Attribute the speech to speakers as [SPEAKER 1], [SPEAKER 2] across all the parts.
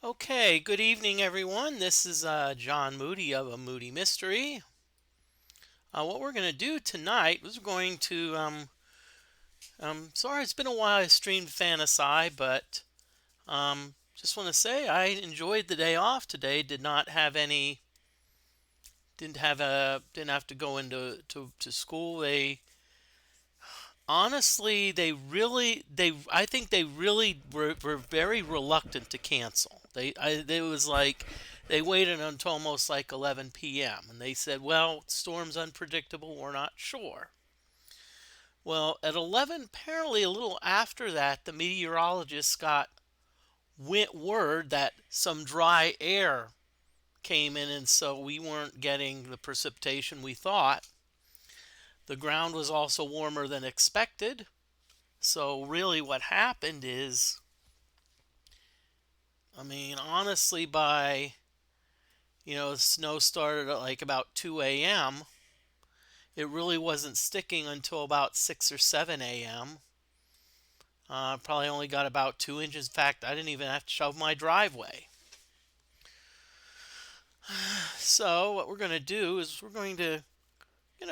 [SPEAKER 1] Okay, good evening, everyone. This is John Moody of A Moody Mystery. What we're going to do tonight is we're going to, sorry it's been a while I streamed Phantasie, but just want to say I enjoyed the day off today. Didn't have to go into school. I think they really were very reluctant to cancel. It was like they waited until almost like 11 p.m. and they said, well, storm's unpredictable, we're not sure. Well, at 11, apparently a little after that, the meteorologists got word that some dry air came in, and so we weren't getting the precipitation we thought. The ground was also warmer than expected. So really what happened is, honestly, the snow started at like about 2 a.m. It really wasn't sticking until about 6 or 7 a.m. Probably only got about 2 inches. In fact, I didn't even have to shove my driveway. So what we're going to do is we're going to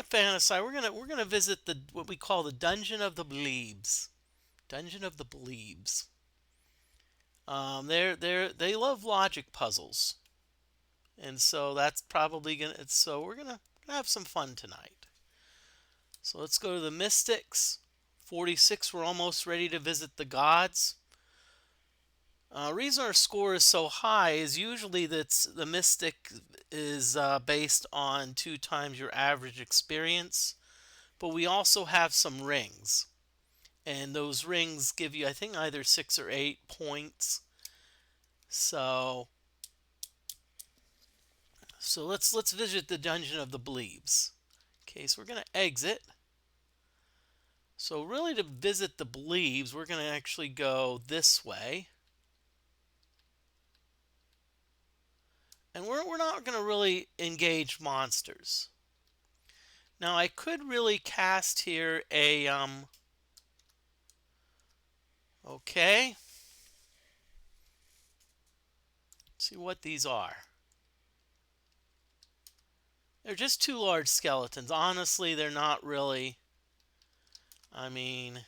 [SPEAKER 1] fantasize. We're going to visit the what we call the Dungeon of the Bleebs. Dungeon of the Bleebs. They love logic puzzles. And so that's probably so we're gonna have some fun tonight. So let's go to the Mystics. 46, we're almost ready to visit the gods. Reason our score is so high is usually that the Mystic is based on 2 times your average experience, but we also have some rings, and those rings give you, I think, either 6 or 8 points. So let's visit the Dungeon of the Bleebs. Okay, so we're gonna exit. So really, to visit the Bleebs, we're gonna actually go this way. And we're not gonna really engage monsters. Now I could really cast here a okay. Let's see what these are. They're just 2 large skeletons. Honestly, they're not really, I mean,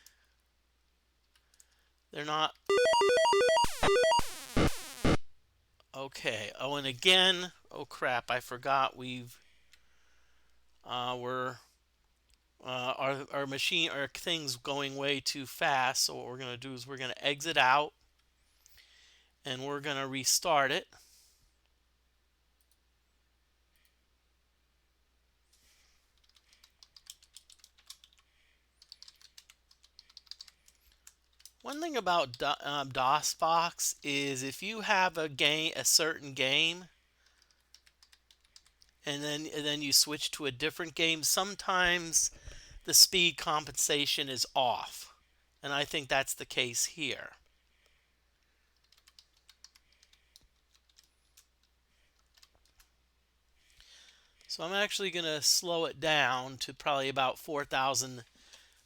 [SPEAKER 1] they're not okay. Oh, and again, oh crap, I forgot our thing's going way too fast. So what we're gonna do is we're gonna exit out and we're gonna restart it. One thing about DOSBox is if you have a certain game, and then you switch to a different game, sometimes the speed compensation is off, and I think that's the case here. So I'm actually going to slow it down to probably about 4,000,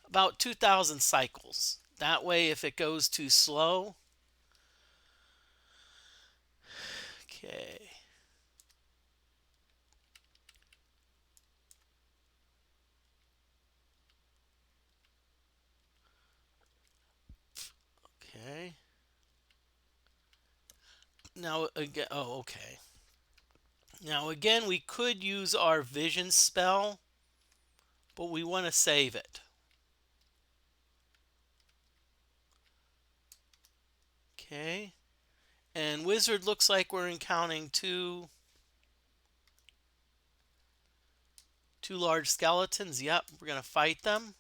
[SPEAKER 1] about 2,000 cycles. That way, if it goes too slow, okay. Okay. Now again, oh, okay. Now again, we could use our vision spell, but we want to save it. Okay. And wizard looks like we're encountering two large skeletons. Yep, we're going to fight them.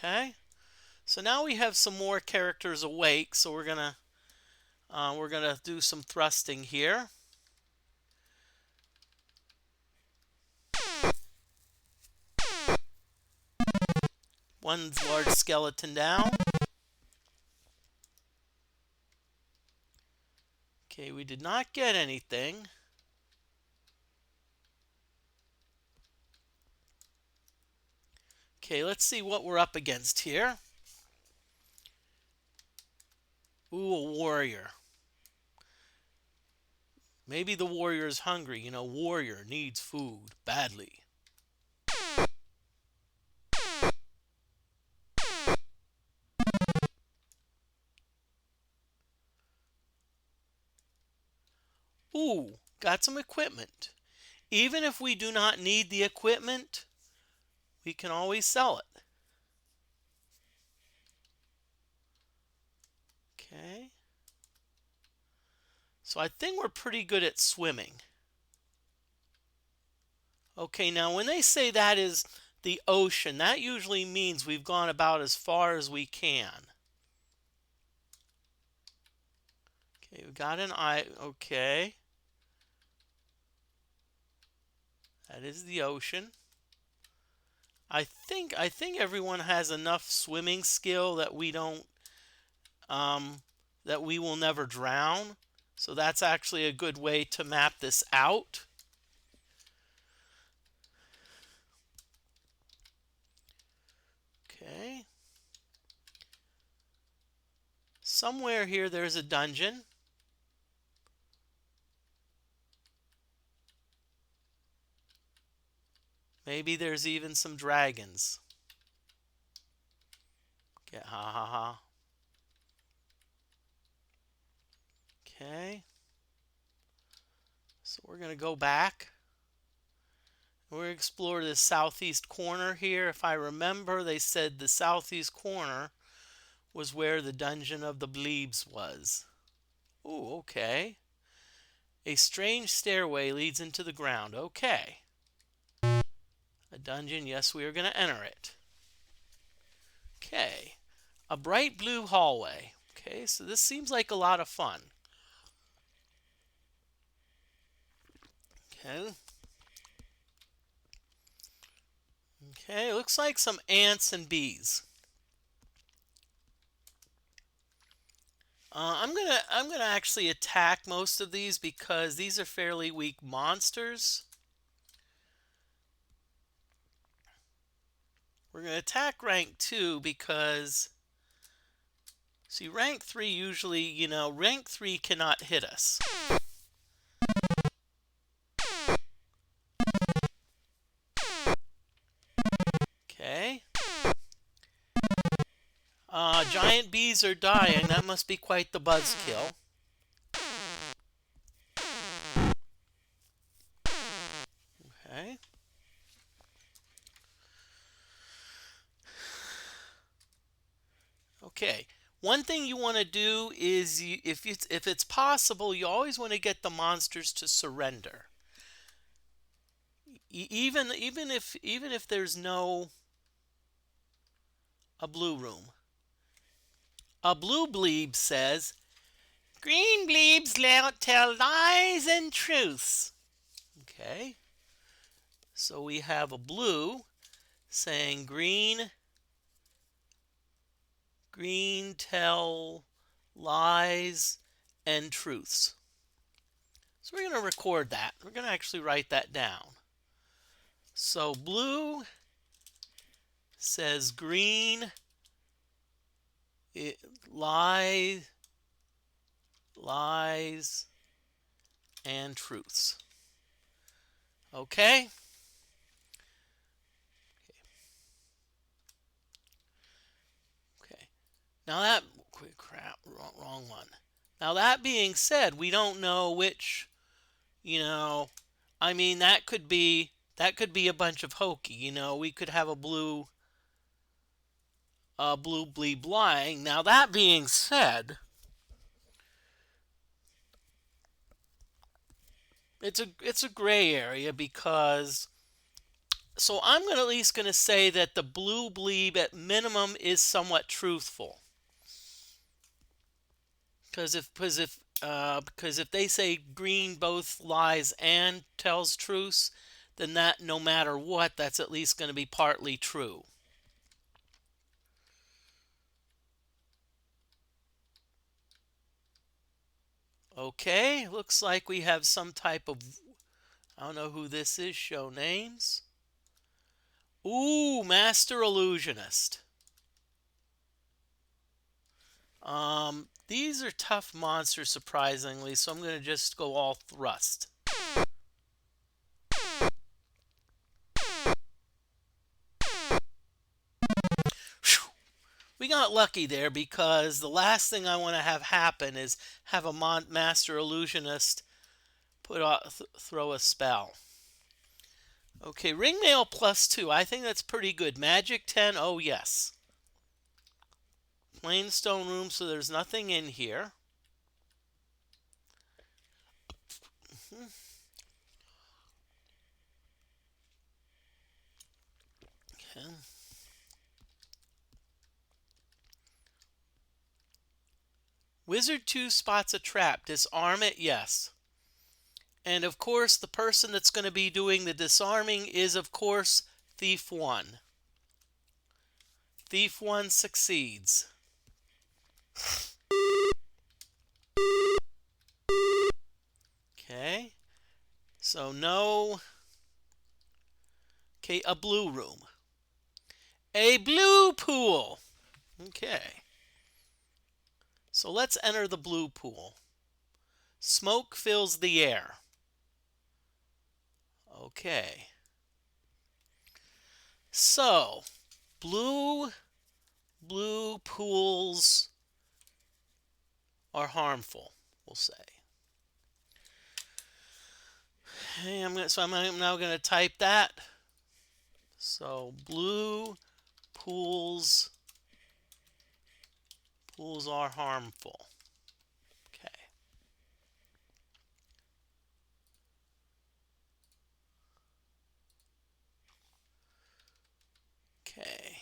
[SPEAKER 1] Okay. So now we have some more characters awake, so we're gonna do some thrusting here. One large skeleton down. Okay, we did not get anything. Okay, let's see what we're up against here. Ooh, a warrior. Maybe the warrior is hungry. You know, warrior needs food badly. Ooh, got some equipment. Even if we do not need the equipment, we can always sell it. Okay. So I think we're pretty good at swimming. Okay, now when they say that is the ocean, that usually means we've gone about as far as we can. Okay, we got an eye. Okay. That is the ocean. I think everyone has enough swimming skill that we don't that we will never drown. So that's actually a good way to map this out. Okay. Somewhere here there's a dungeon. Maybe there's even some dragons. Okay, ha ha ha. Okay. So we're going to go back. We're going to explore the southeast corner here. If I remember, they said the southeast corner was where the dungeon of the Bleebs was. Ooh, okay. A strange stairway leads into the ground. Okay. A dungeon, yes, we are going to enter it. Okay. A bright blue hallway. Okay, so this seems like a lot of fun. Okay. Okay, looks like some ants and bees. I'm gonna actually attack most of these because these are fairly weak monsters. We're gonna attack rank 2 because see rank 3 usually, rank 3 cannot hit us. Okay. Giant bees are dying. That must be quite the buzzkill. Okay. Okay. One thing you want to do is, if it's possible, you always want to get the monsters to surrender. Even if there's no a blue room. A blue Bleeb says, "Green Bleebs tell lies and truths." Okay. So we have a blue saying green tell lies and truths. So we're going to record that. We're going to actually write that down. So blue says green lies and truths. Okay? Okay. Now that crap, wrong one. Now that being said, we don't know which, I mean that could be a bunch of hokey, we could have a blue Bleeb lying. Now that being said, it's a gray area because so I'm at least going to say that the blue Bleeb at minimum is somewhat truthful. Because if they say green both lies and tells truths, then that no matter what, that's at least going to be partly true. Okay, looks like we have some type of, I don't know who this is, show names. Ooh, Master Illusionist. These are tough monsters, surprisingly, so I'm going to just go all thrust. Whew. We got lucky there because the last thing I want to have happen is have a Master Illusionist throw a spell. Okay, Ringmail +2. I think that's pretty good. Magic 10. Oh, yes. Plain stone room, so there's nothing in here. Okay. Wizard 2 spots a trap. Disarm it, yes. And of course, the person that's going to be doing the disarming is, of course, Thief 1. Thief 1 succeeds. Okay. So no. Okay, a blue room. A blue pool. Okay. So let's enter the blue pool. Smoke fills the air. Okay. So, blue pools are harmful, we'll say. Okay, I'm now going to type that. So, blue pools are harmful. Okay. Okay.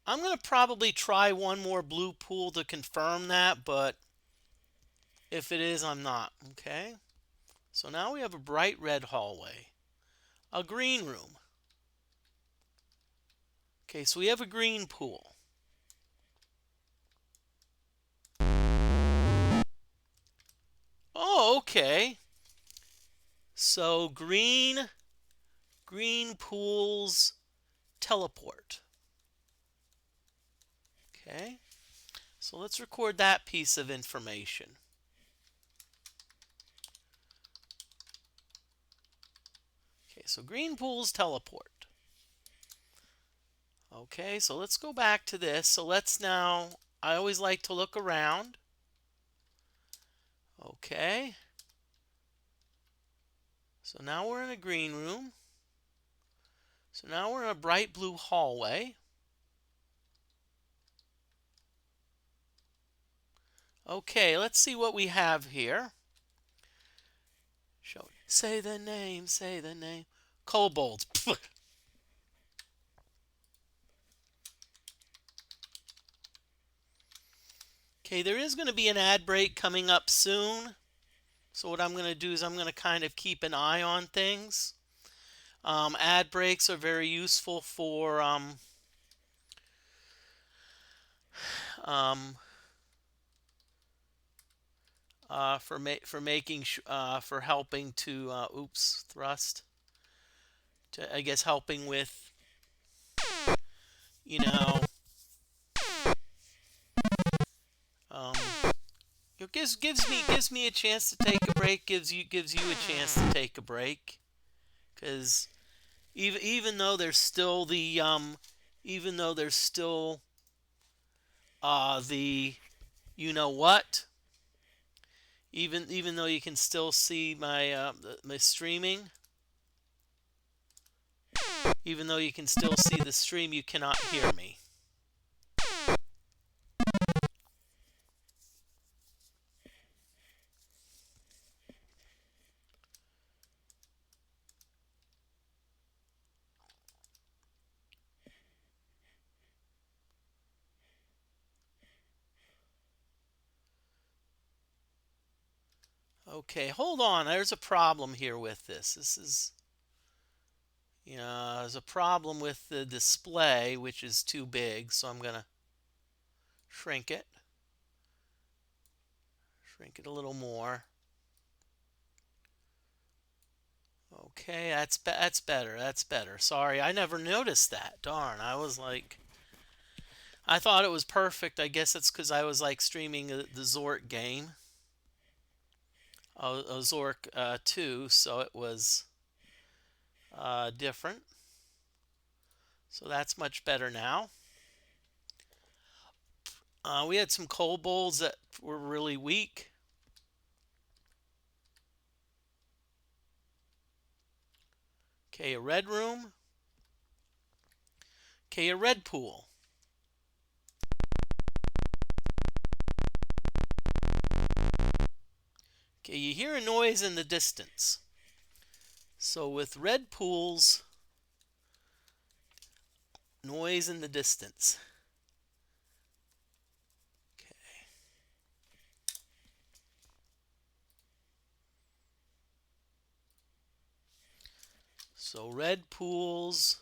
[SPEAKER 1] I'm going to probably try one more blue pool to confirm that, but if it is, I'm not. Okay. So now we have a bright red hallway. A green room. Okay, so we have a green pool. Oh, okay. So green pools teleport. Okay. So let's record that piece of information. Okay, so green pools teleport. Okay, so let's go back to this. So let's now, I always like to look around. Okay. So now we're in a green room. So now we're in a bright blue hallway. Okay, let's see what we have here. Say the name, say the name. Kobolds. Okay, there is going to be an ad break coming up soon. So what I'm going to do is I'm going to kind of keep an eye on things. Ad breaks are very useful for for helping to thrust to, I guess, helping with, you know, um, it gives me a chance to take a break. Gives you a chance to take a break, because even though there's still the even though there's still the you know what, even though you can still see my streaming, even though you can still see the stream, you cannot hear me. Okay, hold on. There's a problem here with this. This is, there's a problem with the display, which is too big, so I'm going to shrink it. Shrink it a little more. Okay, that's better. That's better. Sorry, I never noticed that. Darn, I was like, I thought it was perfect. I guess it's because I was like streaming the Zork game, Zork 2, so it was different. So that's much better now. We had some kobolds that were really weak. Okay, a red room. Okay, a red pool. Okay, you hear a noise in the distance. So with red pools, noise in the distance. Okay. So red pools.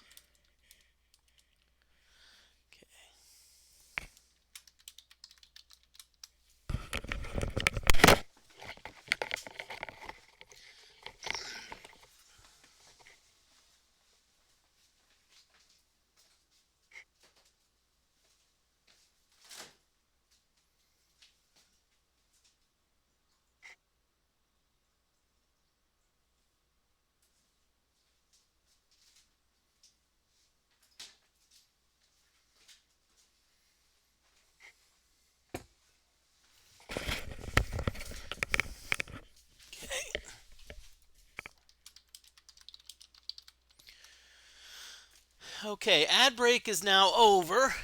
[SPEAKER 1] Okay, ad break is now over.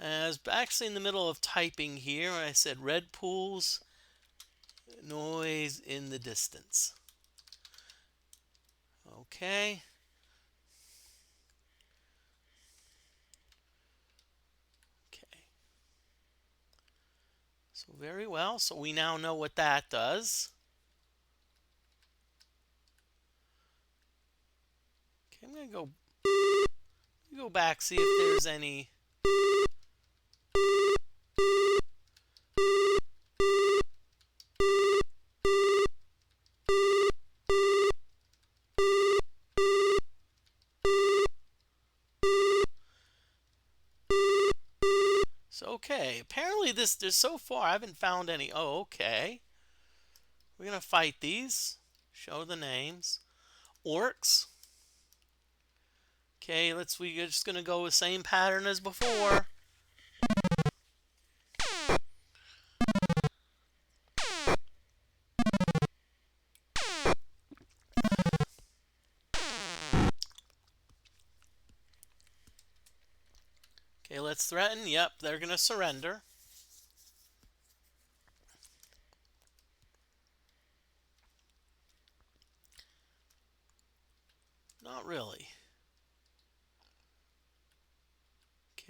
[SPEAKER 1] I was actually in the middle of typing here. I said red pools, noise in the distance. Okay. Okay. So very well. So we now know what that does. Okay, I'm gonna go back, see if there's any. So okay, apparently there's so far I haven't found any. Oh, okay. We're gonna fight these. Show the names. Orcs. Okay, we're just gonna go with same pattern as before. Okay, let's threaten. Yep, they're gonna surrender. Not really.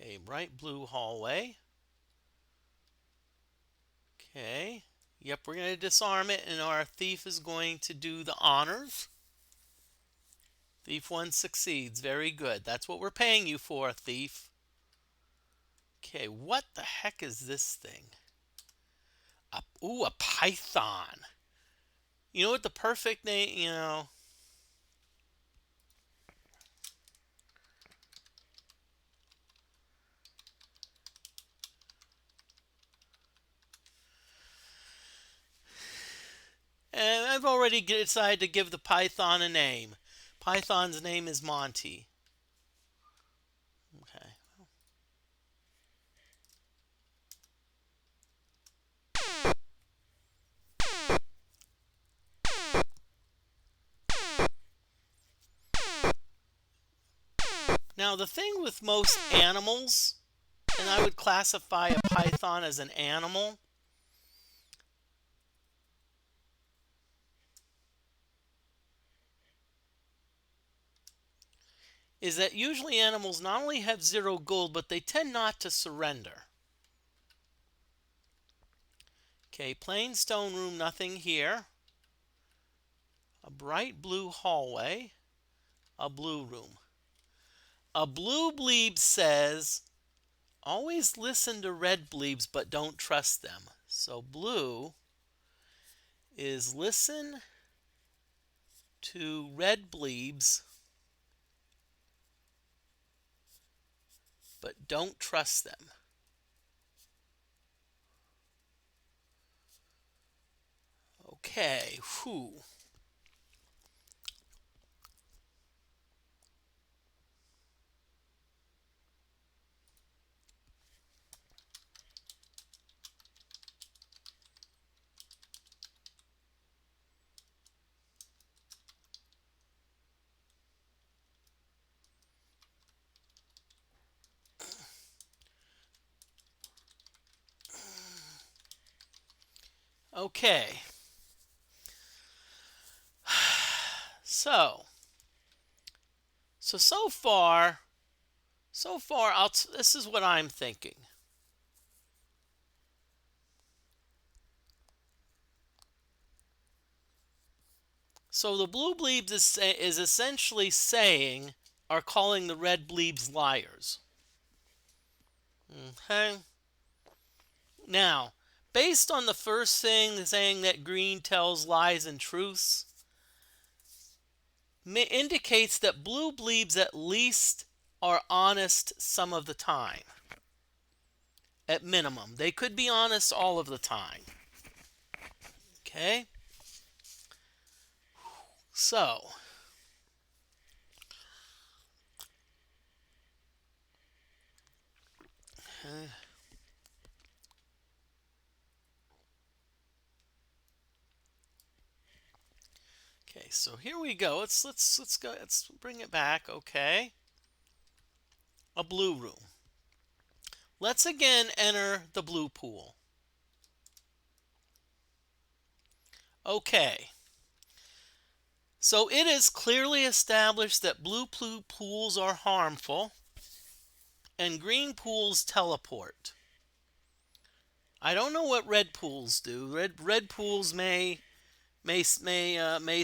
[SPEAKER 1] Okay, bright blue hallway. Okay. Yep, we're going to disarm it, and our thief is going to do the honors. Thief 1 succeeds. Very good. That's what we're paying you for, thief. Okay, what the heck is this thing? Ooh, a python. You know what the perfect name, And I've already decided to give the python a name. Python's name is Monty. Okay. Now, the thing with most animals, and I would classify a python as an animal, is that usually animals not only have 0 gold, but they tend not to surrender. Okay, plain stone room, nothing here. A bright blue hallway, a blue room. A blue bleeb says, always listen to red bleebs, but don't trust them. So blue is listen to red Bleebs, but don't trust them. Okay, whew. Okay. So far, this is what I'm thinking. So the blue Bleebs is essentially saying, are calling the red Bleebs liars. Okay. Now, based on the first thing saying that green tells lies and truths, indicates that blue Bleebs at least are honest some of the time. At minimum. They could be honest all of the time. Okay? So, okay, so here we go. Let's go. Let's bring it back. Okay, a blue room. Let's again enter the blue pool. Okay. So it is clearly established that blue pools are harmful and green pools teleport. I don't know what red pools do. Red pools may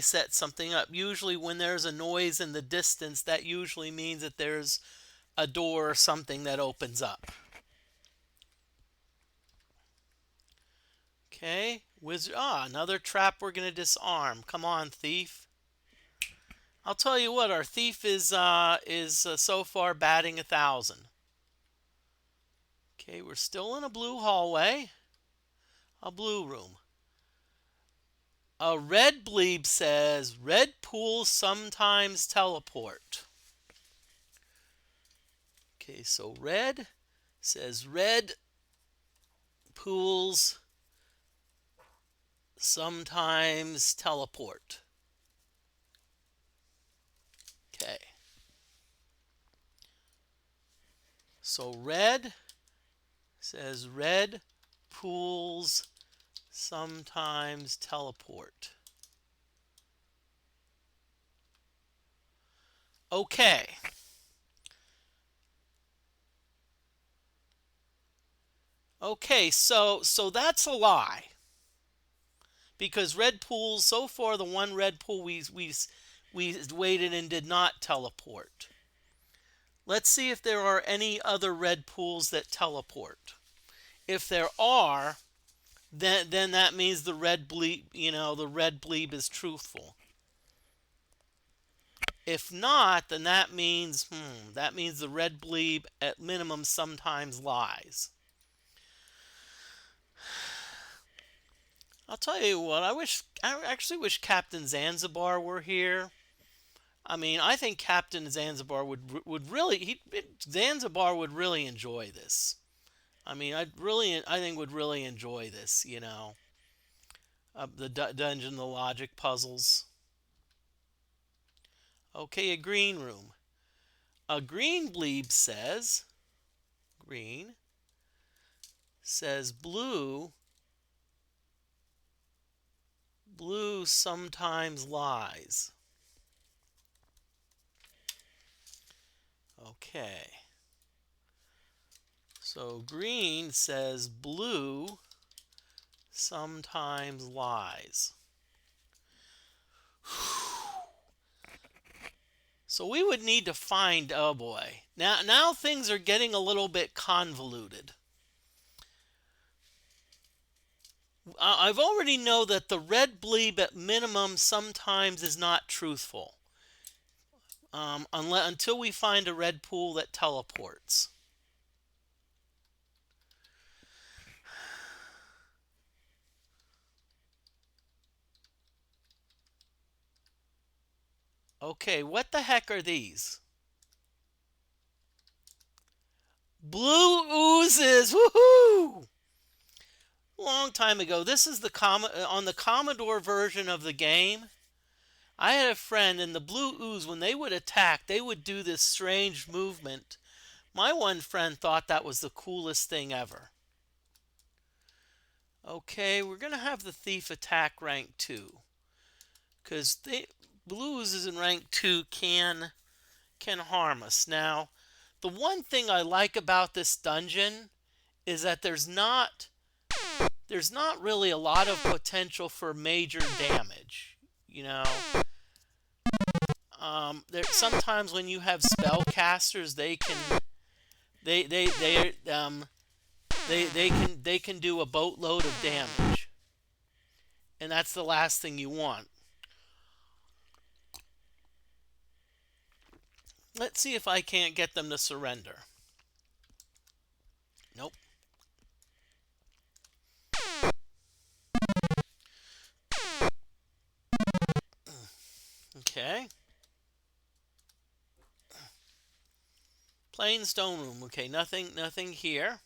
[SPEAKER 1] set something up. Usually when there's a noise in the distance, that usually means that there's a door or something that opens up. Okay, wizard. Another trap we're gonna disarm. Come on, thief. I'll tell you what, our thief is so far batting 1,000. Okay, we're still in a blue hallway, a blue room. A red Bleeb says red pools sometimes teleport. Okay, so red says red pools sometimes teleport. Okay. So red says red pools sometimes teleport. Okay. Okay, so that's a lie. Because red pools, so far the one red pool we waited and did not teleport. Let's see if there are any other red pools that teleport. If there are, then that means the red Bleeb, the red Bleeb is truthful. If not, then that means the red Bleeb at minimum sometimes lies. I'll tell you what, I actually wish Captain Zanzibar were here. I mean, I think Captain Zanzibar would really Zanzibar would really enjoy this. I mean, I think would really enjoy this, the dungeon, the logic puzzles. Okay, a green room. A green Bleeb says blue sometimes lies. Okay. So green says blue sometimes lies. So we would need to find, oh boy. Now things are getting a little bit convoluted. I've already know that the red Bleeb at minimum sometimes is not truthful. Until we find a red pool that teleports. Okay, what the heck are these? Blue oozes! Woohoo! Long time ago. This is the on the Commodore version of the game. I had a friend, and the blue ooze, when they would attack, they would do this strange movement. My one friend thought that was the coolest thing ever. Okay, we're going to have the thief attack rank 2. Because blue oozes in rank 2 can harm us. Now, the one thing I like about this dungeon is that there's not really a lot of potential for major damage. You know, there sometimes when you have spellcasters, they can do a boatload of damage, and that's the last thing you want. Let's see if I can't get them to surrender. Nope. Okay. Plain stone room. Okay, nothing here.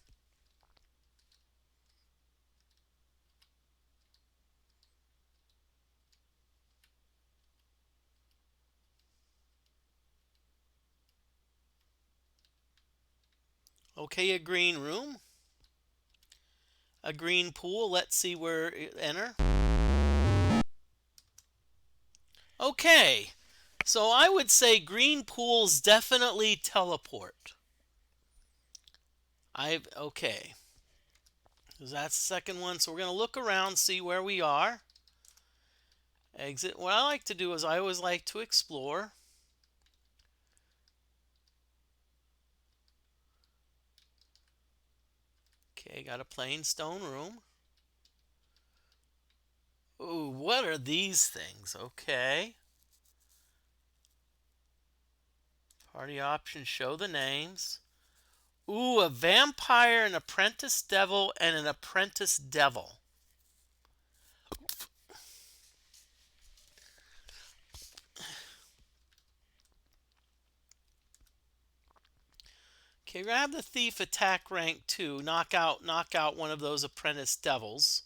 [SPEAKER 1] Okay, a green room. A green pool. Let's see where enter. Okay. So I would say green pools definitely teleport. Okay. Because that's the second one. So we're going to look around, see where we are. Exit. What I like to do is I always like to explore. Okay, got a plain stone room. Ooh, what are these things? Okay. Party options, show the names. Ooh, a vampire, an apprentice devil, and an apprentice devil. Okay, we're gonna have the thief attack rank 2, knock out one of those apprentice devils.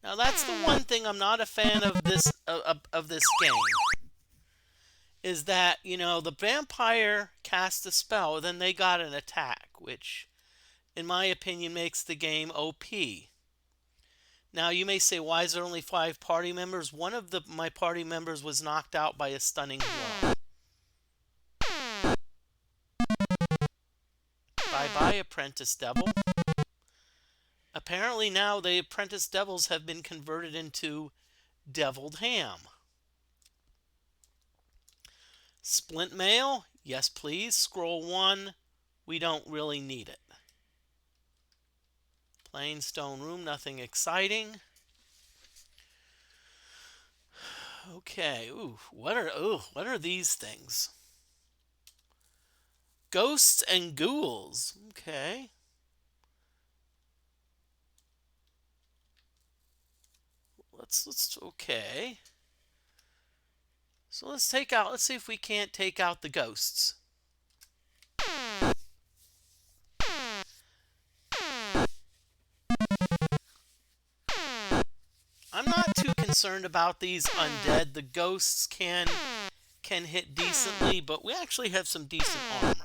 [SPEAKER 1] Now that's the one thing I'm not a fan of this game. Is that, you know, the vampire cast a spell, then they got an attack, which in my opinion makes the game OP. Now you may say, why is there only 5 party members? One of my party members was knocked out by a stunning blow. Bye-bye, apprentice devil. Apparently now the apprentice devils have been converted into deviled ham. Splint mail? Yes, please. Scroll 1. We don't really need it. Plain stone room, nothing exciting. Okay. What are these things? Ghosts and ghouls. Okay. Okay. So let's see if we can't take out the ghosts. I'm not too concerned about these undead. The ghosts can hit decently, but we actually have some decent armor.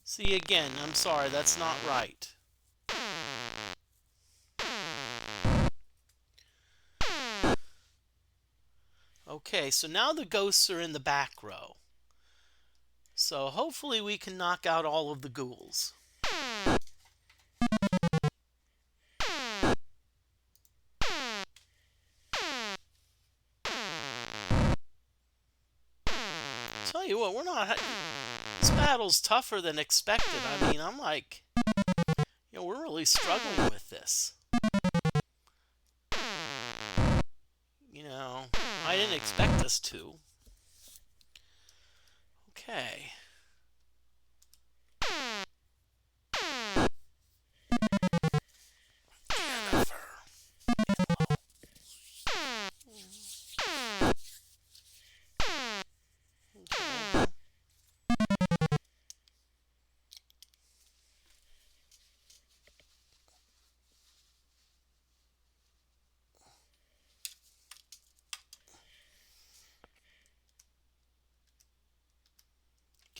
[SPEAKER 1] See, again, I'm sorry, that's not right. Okay, so now the ghosts are in the back row. So hopefully we can knock out all of the ghouls. Tell you what, this battle's tougher than expected. I mean, I'm like, we're really struggling with this. I didn't expect us to. Okay.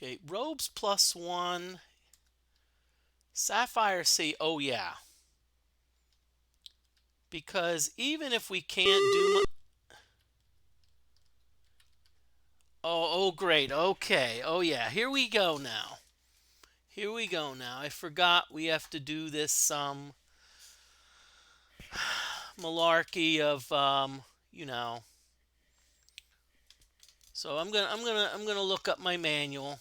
[SPEAKER 1] Okay, robes +1. Sapphire C, oh yeah. Because even if we can't do... Oh, great. Okay. Oh, yeah. Here we go now. Here we go now. I forgot we have to do this malarkey of So I'm gonna look up my manual.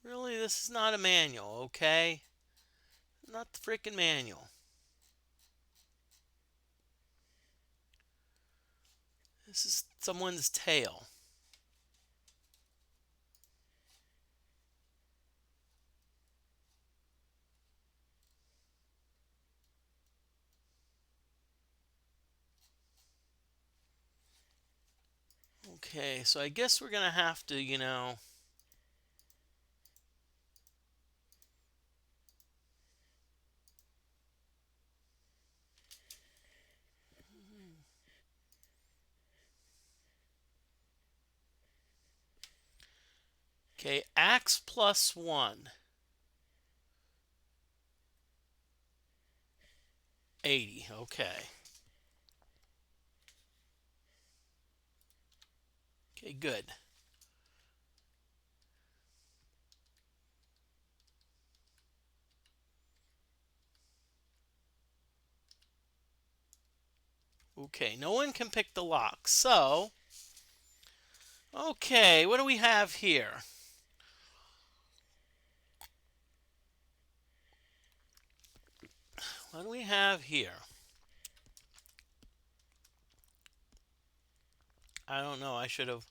[SPEAKER 1] Really, this is not a manual, okay? Not the freaking manual. This is someone's tale. Okay, so I guess we're gonna have to, Okay, axe +1. 80, okay. Okay, good. Okay, no one can pick the lock. So, okay, what do we have here? What do we have here? I don't know, I should have...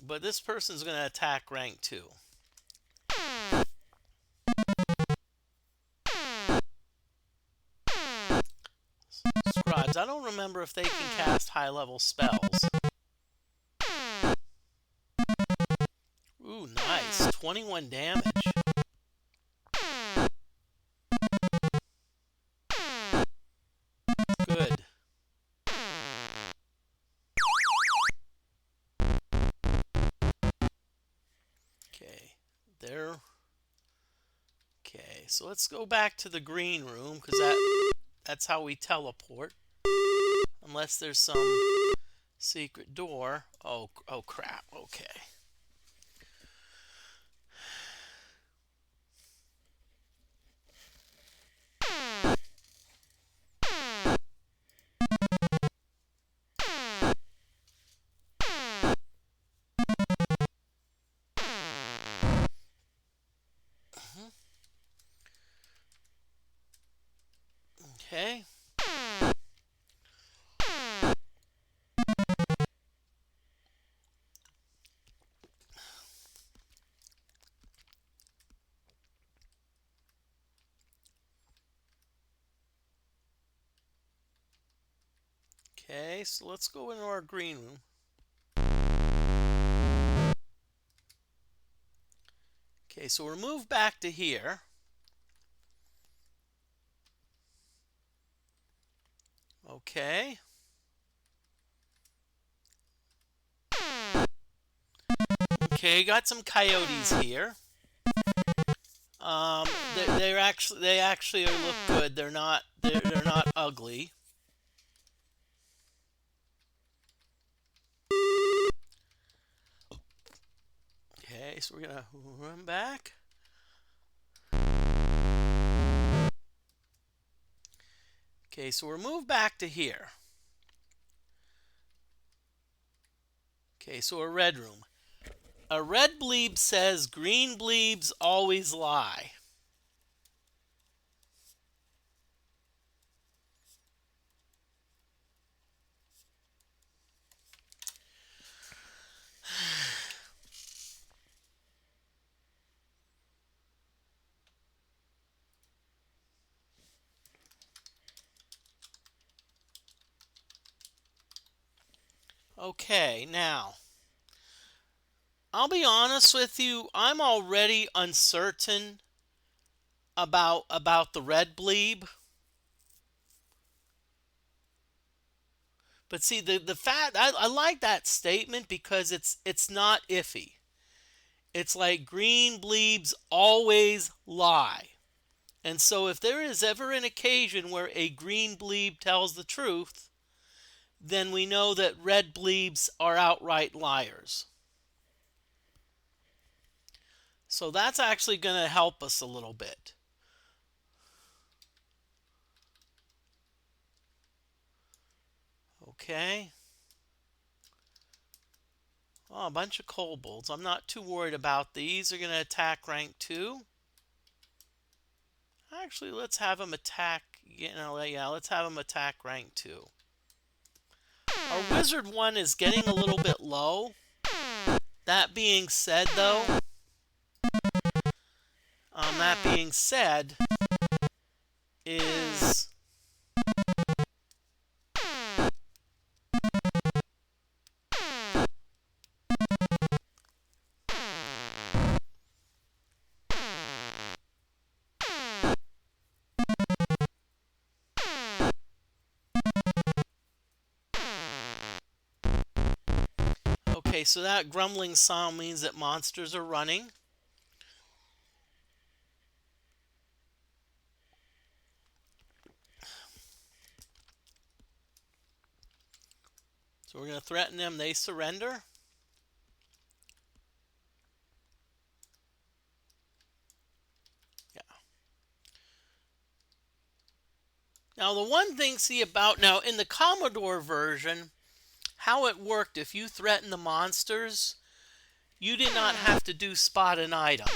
[SPEAKER 1] But this person's going to attack rank 2. Scribes, I don't remember if they can cast high-level spells. Ooh, nice. 21 damage. Good. Okay, there. Okay, so let's go back to the green room, because that's how we teleport. Unless there's some secret door. Oh crap, okay. Okay. Okay, so let's go into our green room. Okay, so we're moved back to here. Okay. Okay, got some coyotes here. Um, they actually look good. They're not ugly. Okay, so we're gonna run back. Okay, so we're moved back to here. Okay, so a red room. A red bleeb says green bleebs always lie. Okay, now, I'll be honest with you, I'm already uncertain about the red bleeb. But see, the fact I like that statement because it's not iffy. It's like green bleebs always lie. And so if there is ever an occasion where a green bleeb tells the truth, then we know that red bleebs are outright liars. So that's actually going to help us a little bit. Okay. Oh, a bunch of kobolds. I'm not too worried about these. They're going to attack rank 2. Actually, let's have them attack, let's have them attack rank 2. Our wizard 1 is getting a little bit low. That being said, though, that being said, is okay, so that grumbling sound means that monsters are running. So we're going to threaten them. They surrender. Yeah. Now, the one thing, now in the Commodore version, how it worked, if you threaten the monsters, you did not have to do spot an item.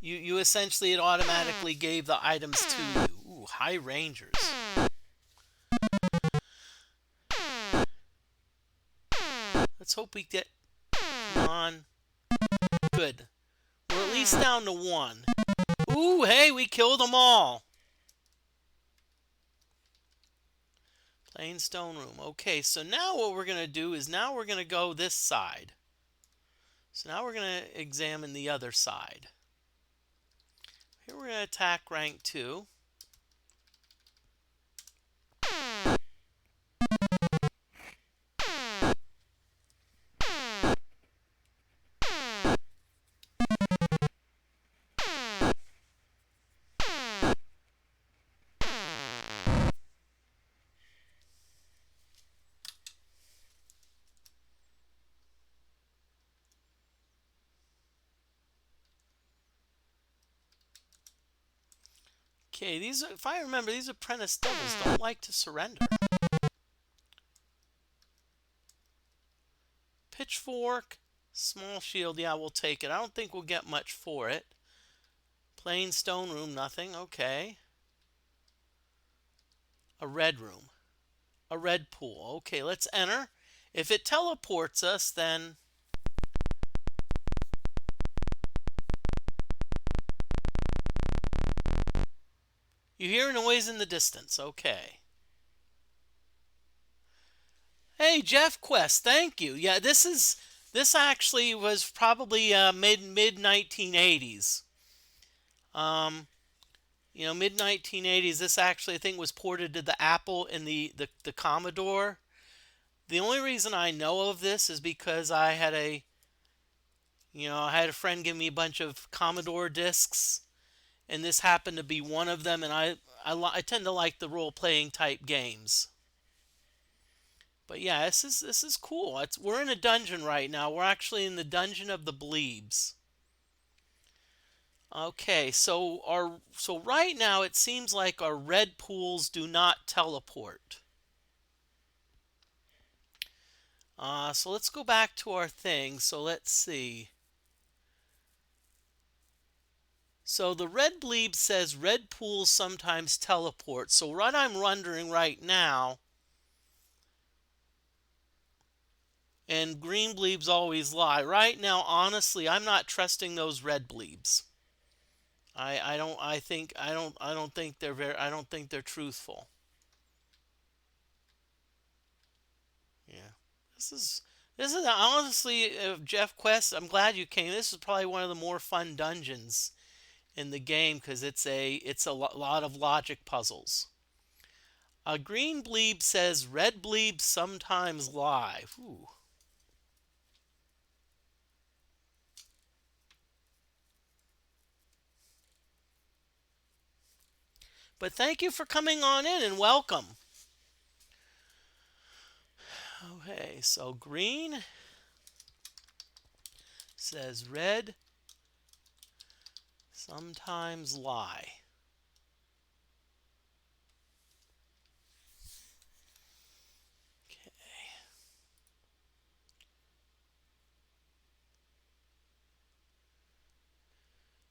[SPEAKER 1] You essentially, it automatically gave the items to you. Ooh, high rangers. Let's hope we get... Come on. Good. We're at least down to 1. Ooh, hey, we killed them all. Plain stone room. Okay, so now what we're going to do is now we're going to go this side. So now we're going to examine the other side. Here we're going to attack rank 2. Okay, these are, if I remember, these apprentice devils don't like to surrender. Pitchfork, small shield, yeah, we'll take it. I don't think we'll get much for it. Plain stone room, nothing, okay. A red room. A red pool. Okay, let's enter. If it teleports us, then... You hear a noise in the distance, okay. Hey, Jeff Quest, thank you. Yeah, this actually was probably mid 1980s. Um, mid 1980s. This actually I think was ported to the Apple and the Commodore. The only reason I know of this is because I had a friend give me a bunch of Commodore discs, and this happened to be one of them. And I tend to like the role playing type games. But yeah, this is cool. We're in a dungeon right now. We're actually in the dungeon of the Bleebs. Okay, so right now it seems like our red pools do not teleport. So let's go back to our thing. So let's see. So the red bleeb says red pools sometimes teleport. So what I'm wondering right now, and green bleebs always lie. Right now, honestly, I'm not trusting those red bleebs. I don't I think I don't think they're very I don't think they're truthful. Yeah. This is this is honestly Jeff Quest, I'm glad you came. This is probably one of the more fun dungeons in the game because it's a lot of logic puzzles. A green bleeb says red bleebs sometimes lie. Ooh. But thank you for coming on in and welcome. Okay, so green says red sometimes lie. Okay.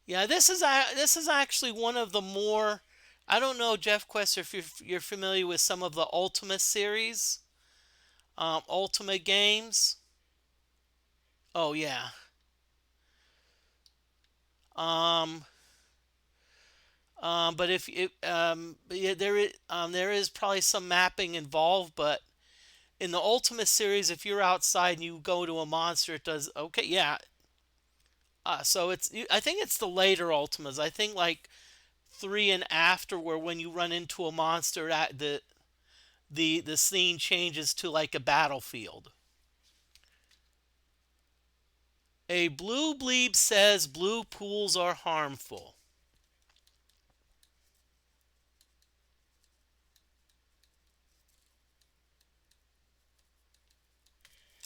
[SPEAKER 1] Yeah, this is actually one of the more. I don't know, Jeff Quest, if you're familiar with some of the Ultima series, Ultima games. Oh yeah. Um, but if it, yeah, there is probably some mapping involved, but in the Ultima series, if you're outside and you go to a monster, it does okay. Yeah. So I think it's the later Ultimas. I think like three and after, where when you run into a monster, at the scene changes to like a battlefield. A blue bleeb says blue pools are harmful.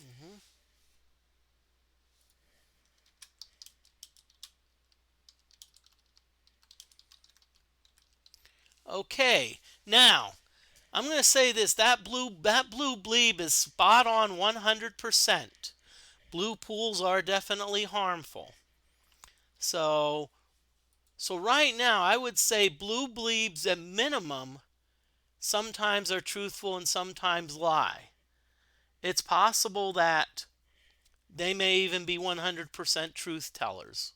[SPEAKER 1] Mhm. Okay, now I'm going to say this: that blue bleeb is spot on 100%. Blue pools are definitely harmful. So so right now I would say blue bleebs at minimum sometimes are truthful and sometimes lie. It's possible that they may even be 100% truth tellers.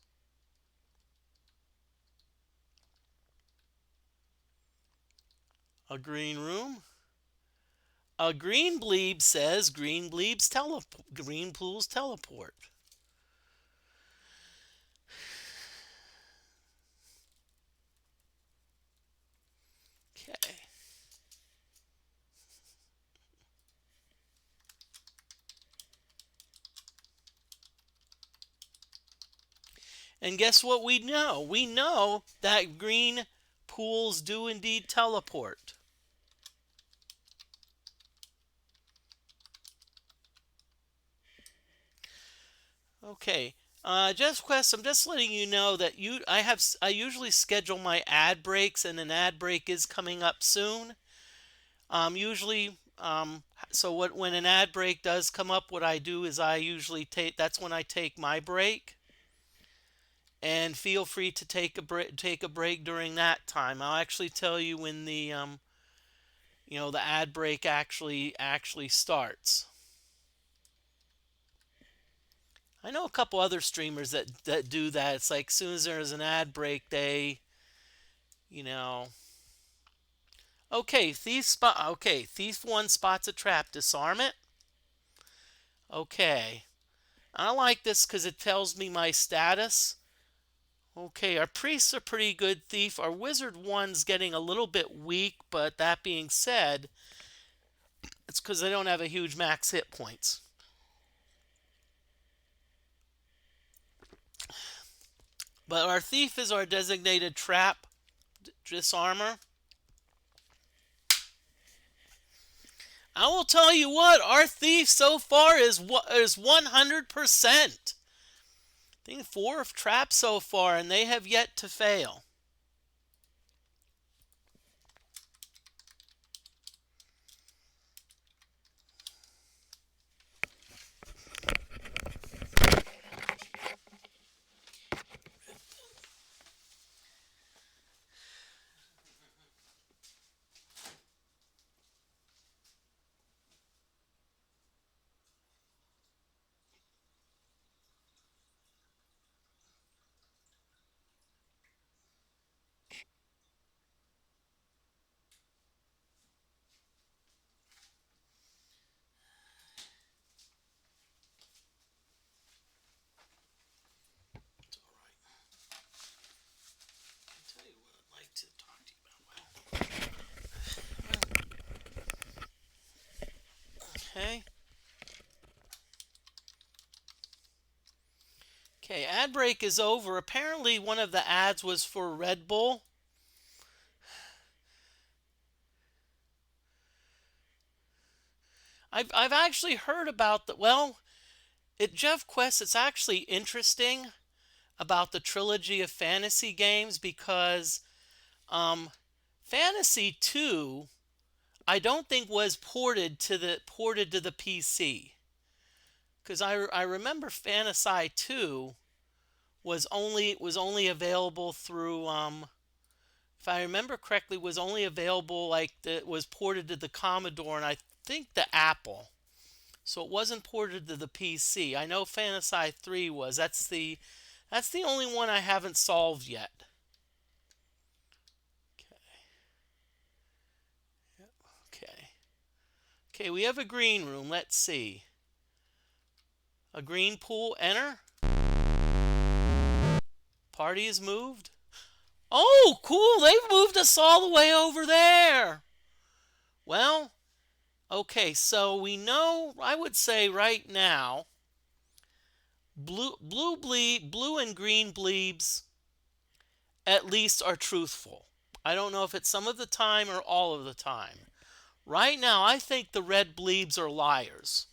[SPEAKER 1] A green room. A green bleeb says green pools teleport. Okay. And guess what we know? We know that green pools do indeed teleport. Okay. Just Quest, I'm just letting you know that I usually schedule my ad breaks, and an ad break is coming up soon. Usually, so when an ad break does come up, what I do is I usually that's when I take my break, and feel free to take a break during that time. I'll actually tell you when the ad break actually starts. I know a couple other streamers that do that. It's like as soon as there's an ad break, you know, okay, thief one spots a trap, disarm it. Okay. I like this because it tells me my status. Okay, our priests are pretty good thief. Our wizard one's getting a little bit weak, but that being said, it's because they don't have a huge max hit points. But our thief is our designated trap disarmor. I will tell you what, our thief so far is 100%. I think 4 traps so far, and they have yet to fail. It's all right. I'll tell you what I'd like to talk to you about. Okay. Okay, ad break is over. Apparently one of the ads was for Red Bull. I've actually heard about the well, at Jeff Quest it's actually interesting about the trilogy of fantasy games because Phantasie 2 I don't think was ported to the PC. Because I remember Phantasie 2 was only available through if I remember correctly was only available like it was ported to the Commodore and I think the Apple. So it wasn't ported to the PC. I know Phantasie 3 was. That's the only one I haven't solved yet. Okay. Okay, we have a green room. Let's see. A green pool, enter. Party is moved. Oh, cool. They've moved us all the way over there. Well, okay, so we know, I would say right now, blue and green bleebs at least are truthful. I don't know if it's some of the time or all of the time. Right now, I think the red bleebs are liars.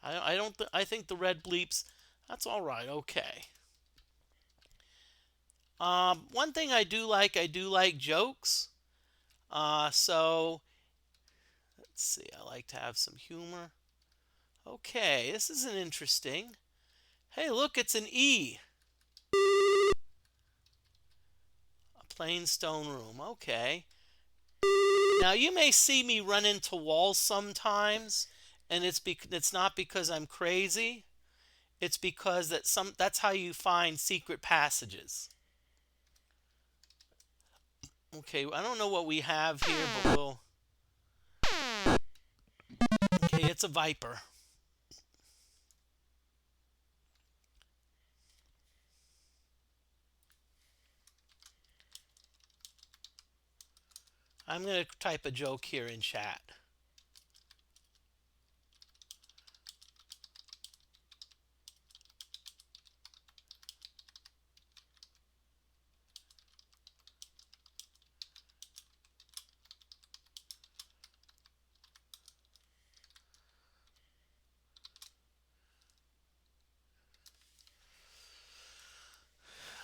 [SPEAKER 1] I don't. I think the red bleeps. That's all right. Okay. One thing I do like jokes. So let's see. I like to have some humor. Okay, this is an interesting. Hey, look, it's an E. A plain stone room. Okay. Now you may see me run into walls sometimes, and it's not because I'm crazy. It's because that's how you find secret passages. Okay, I don't know what we have here, but we'll. Okay, it's a viper. I'm going to type a joke here in chat.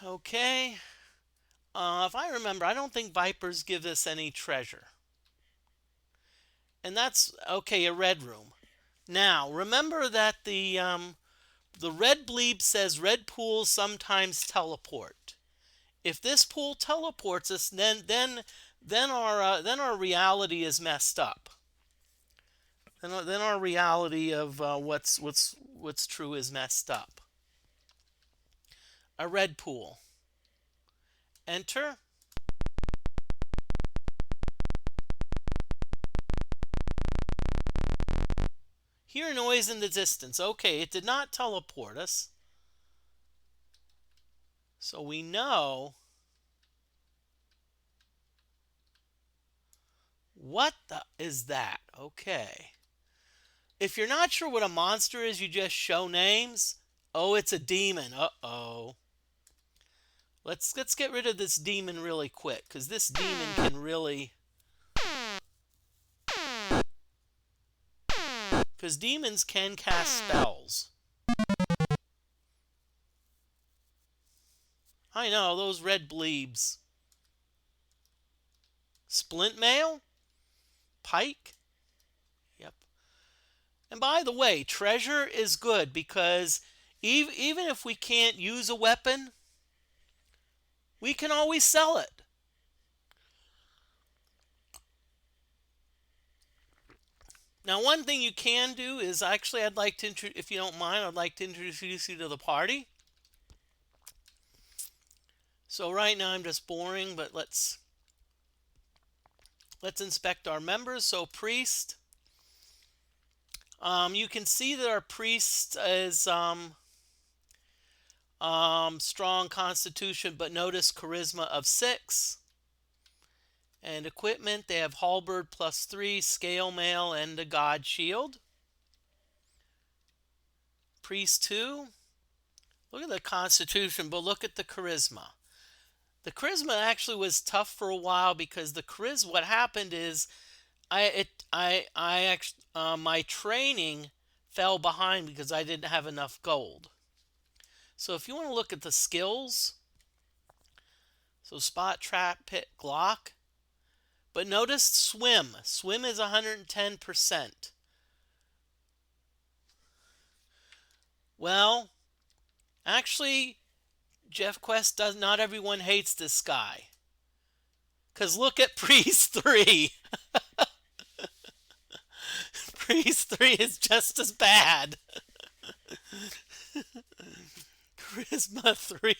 [SPEAKER 1] Okay. If I remember, I don't think vipers give us any treasure. And that's okay, a red room. Now, remember that the red bleep says red pools sometimes teleport. If this pool teleports us, then our reality is messed up. Then our reality of what's true is messed up. A red pool. Enter. Hear a noise in the distance. Okay, it did not teleport us. So we know. What the is that? Okay. If you're not sure what a monster is, you just show names. Oh, it's a demon. Uh-oh. Let's get rid of this demon really quick, because this demon can really... Because demons can cast spells. I know, those red bleebs. Splint mail? Pike? Yep. And by the way, treasure is good, because even if we can't use a weapon, we can always sell it. Now, one thing you can do is, actually, I'd like to, if you don't mind, I'd like to introduce you to the party. So right now I'm just boring, but let's inspect our members. So priest, you can see that our priest is strong constitution, but notice charisma of 6. And equipment, they have halberd +3, scale mail, and a god shield. Priest 2, look at the constitution, but look at the charisma. The charisma actually was tough for a while, because the charisma, what happened is, my training fell behind because I didn't have enough gold. So if you want to look at the skills, so spot, trap, pit, Glock. But notice swim. Swim is 110%. Well, actually, Jeff Quest does not everyone hates this guy. Because look at Priest 3. Priest 3 is just as bad. Charisma 3.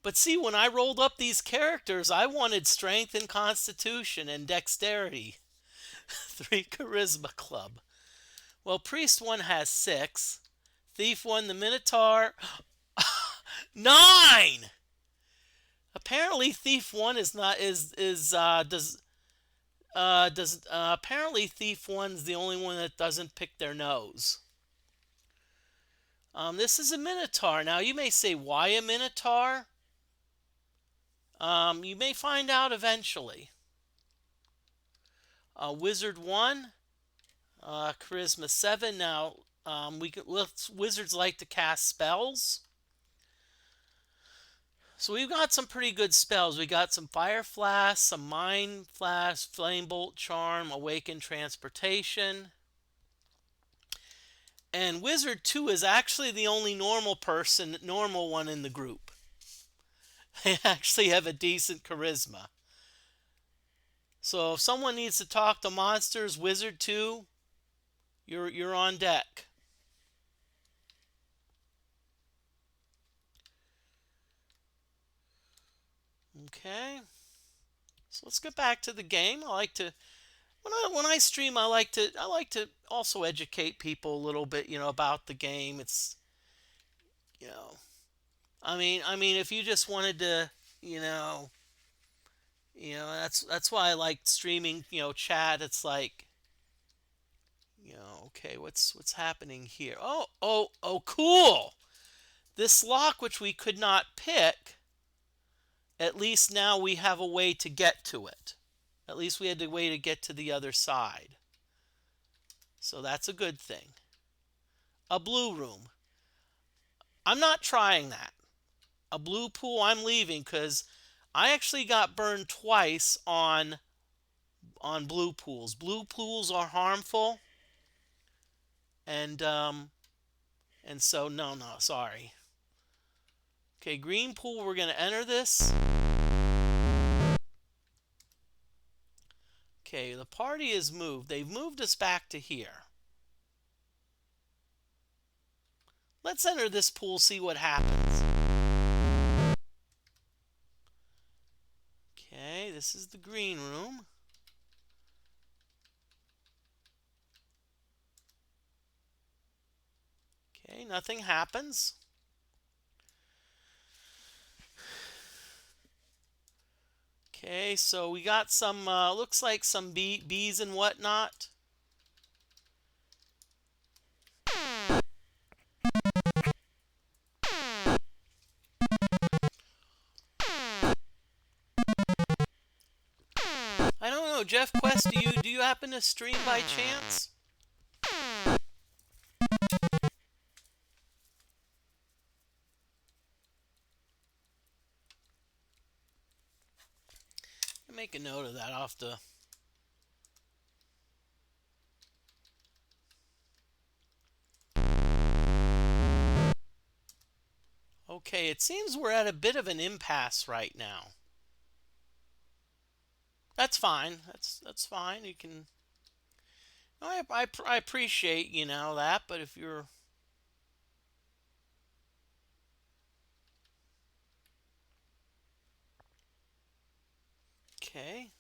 [SPEAKER 1] But see, when I rolled up these characters, I wanted strength and constitution and dexterity. 3 charisma club. Well, Priest 1 has 6. Thief 1, the Minotaur, 9! Apparently Thief 1 is not, apparently Thief 1's the only one that doesn't pick their nose. This is a Minotaur. Now, you may say, why a Minotaur? You may find out eventually. Wizard 1, Charisma 7. Now, wizards like to cast spells. So we've got some pretty good spells. We got some Fire Flash, some Mind Flash, Flame Bolt, Charm, Awaken, Transportation. And Wizard 2 is actually the only normal one in the group. They actually have a decent charisma. So if someone needs to talk to monsters, Wizard 2, you're on deck. Okay. So let's get back to the game. I like to when I stream, I like to also educate people a little bit, about the game. It's I mean, if you just wanted to, that's why I like streaming, chat. It's like, okay, what's happening here? Oh, cool. This lock, which we could not pick, at least now we have a way to get to it. At least we had a way to get to the other side. So that's a good thing. A blue room. I'm not trying that. A blue pool, I'm leaving, because I actually got burned twice on blue pools. Blue pools are harmful. And so, no, sorry. Okay, green pool, we're going to enter this. Okay, the party is moved. They've moved us back to here. Let's enter this pool, see what happens. Okay, this is the green room. Okay, nothing happens. Okay, so we got some, looks like some bees and whatnot. I don't know, Jeff Quest, do you happen to stream by chance? Make a note of that off the. Okay, it seems we're at a bit of an impasse right now. That's fine. That's fine. You can. No, I appreciate that, but if you're okay.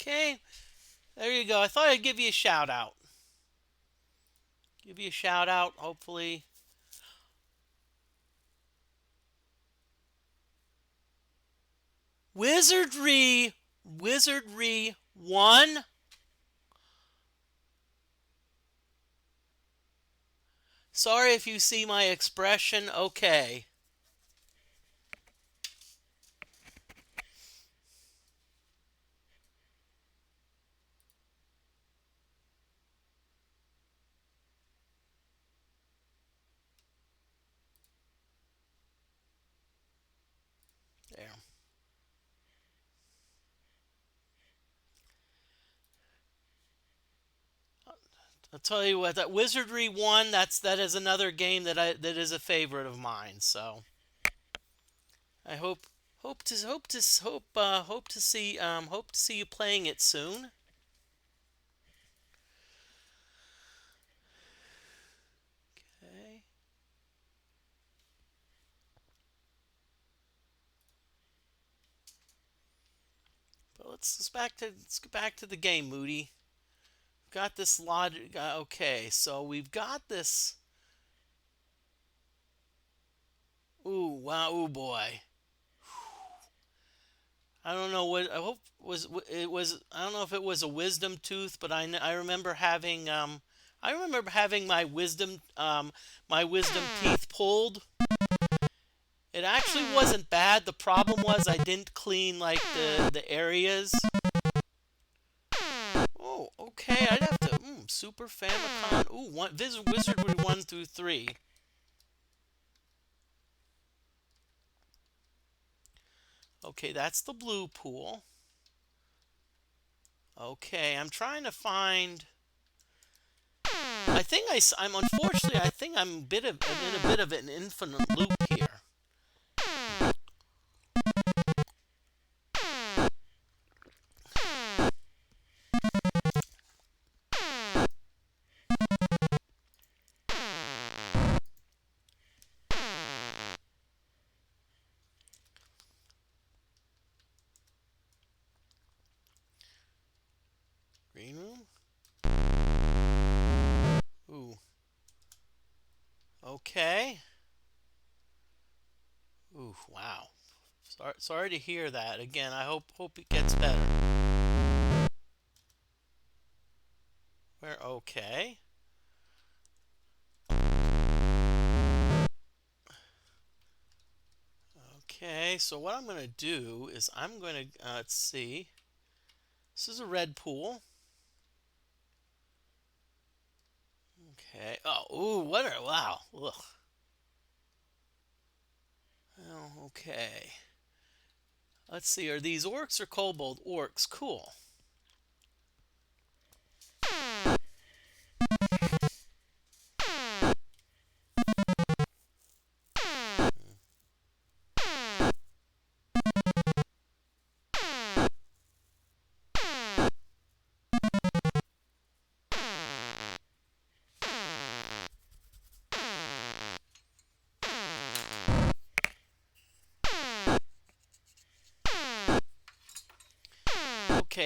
[SPEAKER 1] Okay, there you go. I thought I'd give you a shout out. Give you a shout out, hopefully. Wizardry 1. Sorry if you see my expression. Okay. There. I'll tell you what, that Wizardry 1, that is another game that is a favorite of mine. So I hope to see you playing it soon. Okay. But let's get back to the game, Moody. Got this logic. Okay, so we've got this. Ooh, wow, ooh boy. I don't know what. I hope it was. I don't know if it was a wisdom tooth, but I remember having my wisdom teeth pulled. It actually wasn't bad. The problem was I didn't clean like the areas. Oh, okay. I'd have to. Super Famicom. Ooh, Wizardry 1 through 3. Okay, that's the blue pool. Okay, I'm trying to find. I'm unfortunately. I think I'm in a bit of an infinite loop here. Green room. Ooh. Okay. Ooh, wow. Sorry to hear that. Again, I hope it gets better. We're okay. Okay, so what I'm going to do is I'm going to, let's see. This is a red pool. Okay. Oh, ooh, wow. Ugh. Oh, okay. Let's see, are these orcs or kobold? Orcs, cool.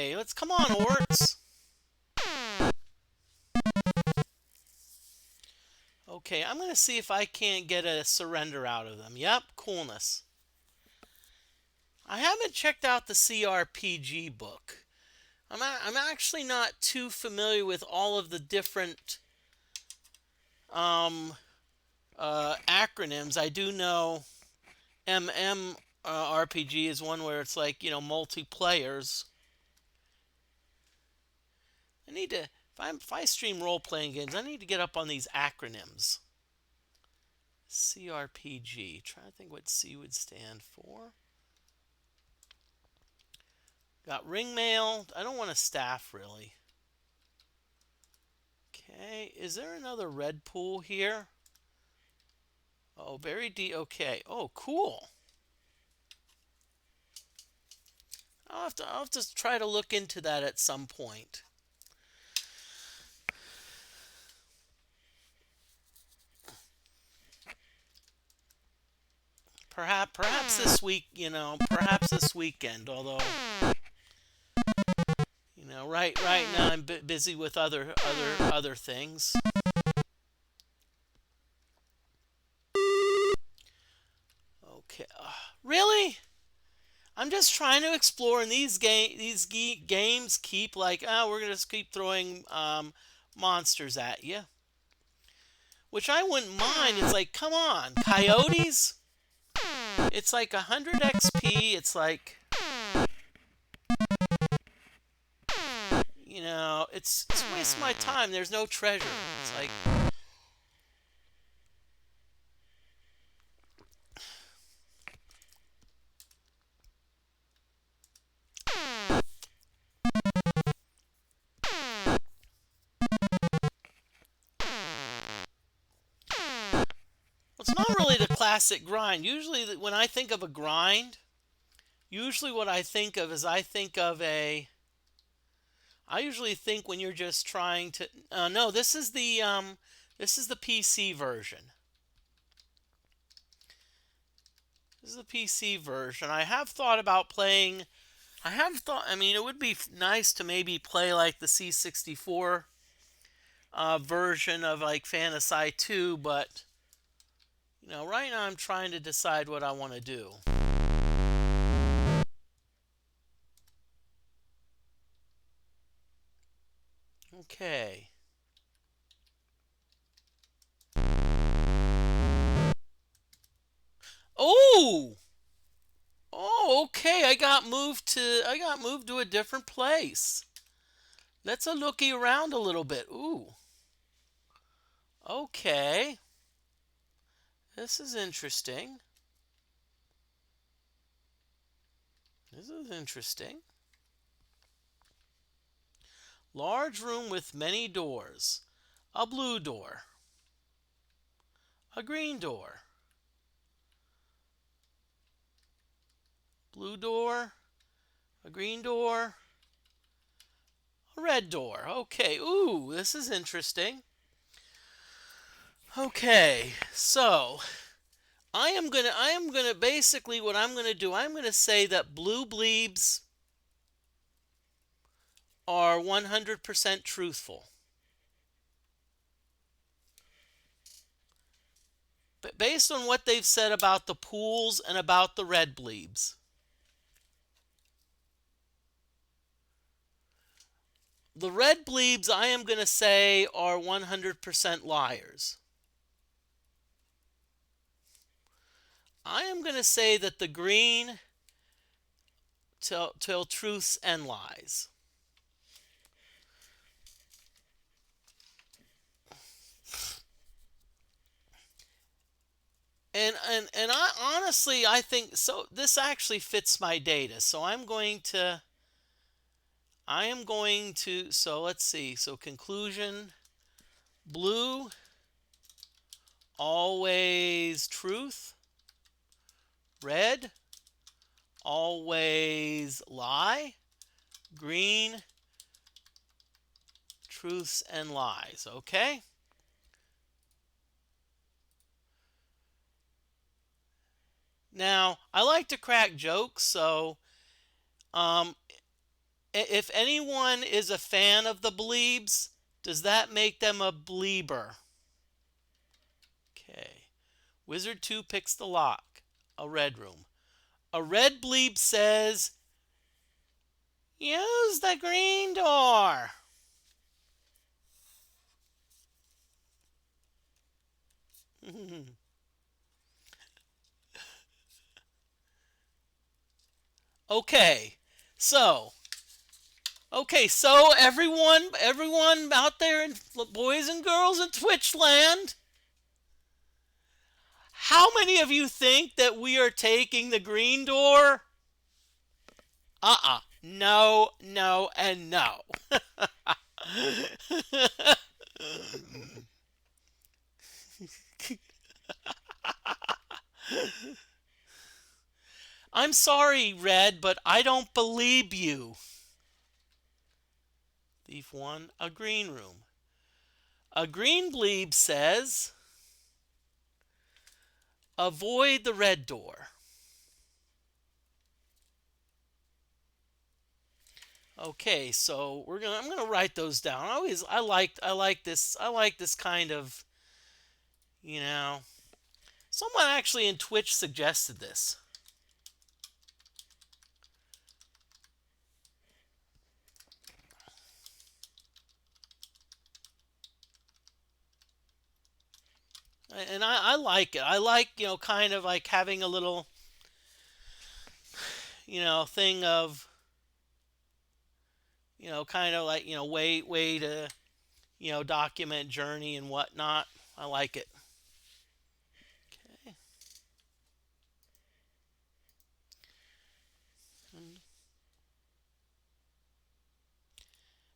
[SPEAKER 1] Okay, let's come on, Orts. Okay, I'm going to see if I can't get a surrender out of them. Yep, coolness. I haven't checked out the CRPG book. I'm actually not too familiar with all of the different acronyms. I do know RPG is one where it's like, multiplayers. I need to, if I stream role-playing games, I need to get up on these acronyms. CRPG. Trying to think what C would stand for. Got ring mail. I don't want a staff, really. Okay. Is there another red pool here? Oh, very deep. Okay. Oh, cool. I'll have to try to look into that at some point. Perhaps this week, perhaps this weekend. Although, right now I'm busy with other things. Okay, really? I'm just trying to explore, and these games keep like, we're gonna just keep throwing monsters at you, which I wouldn't mind. It's like, come on, coyotes. It's like 100 XP. It's like, it's a waste of my time. There's no treasure. It's like, it's not really the classic grind. Usually, when I think of a grind, usually what I think of is I usually think when you're just trying to. No, this is the PC version. This is the PC version. I have thought about playing. I mean, it would be nice to maybe play like the C64 version of like Phantasie 2, but right now I'm trying to decide what I want to do. Okay. Oh! Oh, okay. I got moved to a different place. Let's looky around a little bit. Ooh. Okay. This is interesting. This is interesting. Large room with many doors. A blue door. A green door. Blue door. A green door. A red door. Okay. Ooh, this is interesting. Okay. So, I am gonna basically what I'm gonna do, I'm gonna say that blue bleebs are 100% truthful. But based on what they've said about the pools and about the red bleebs. The red bleebs, I am going to say, are 100% liars. I am going to say that the green tell truths and lies. And I honestly, I think so. This actually fits my data. So I am going to. So let's see. So conclusion: blue, always truth. Red, always lie. Green, truths and lies. Okay. Now, I like to crack jokes, so If anyone is a fan of the Bleebs, does that make them a Bleeber? Okay. Wizard 2 picks the lock. A red room. A red Bleeb says, use the green door. Okay. So, so everyone out there, in boys and girls in Twitch land, how many of you think that we are taking the green door? No, no, and no. I'm sorry, Red, but I don't believe you. Thief 1, a green room. A green Bleeb says, avoid the red door. Okay, so I'm gonna write those down. I like this kind of, you know. Someone actually in Twitch suggested this. And I like it. I like, kind of like having a little, thing of, kind of like, way to, document journey and whatnot. I like it. Okay.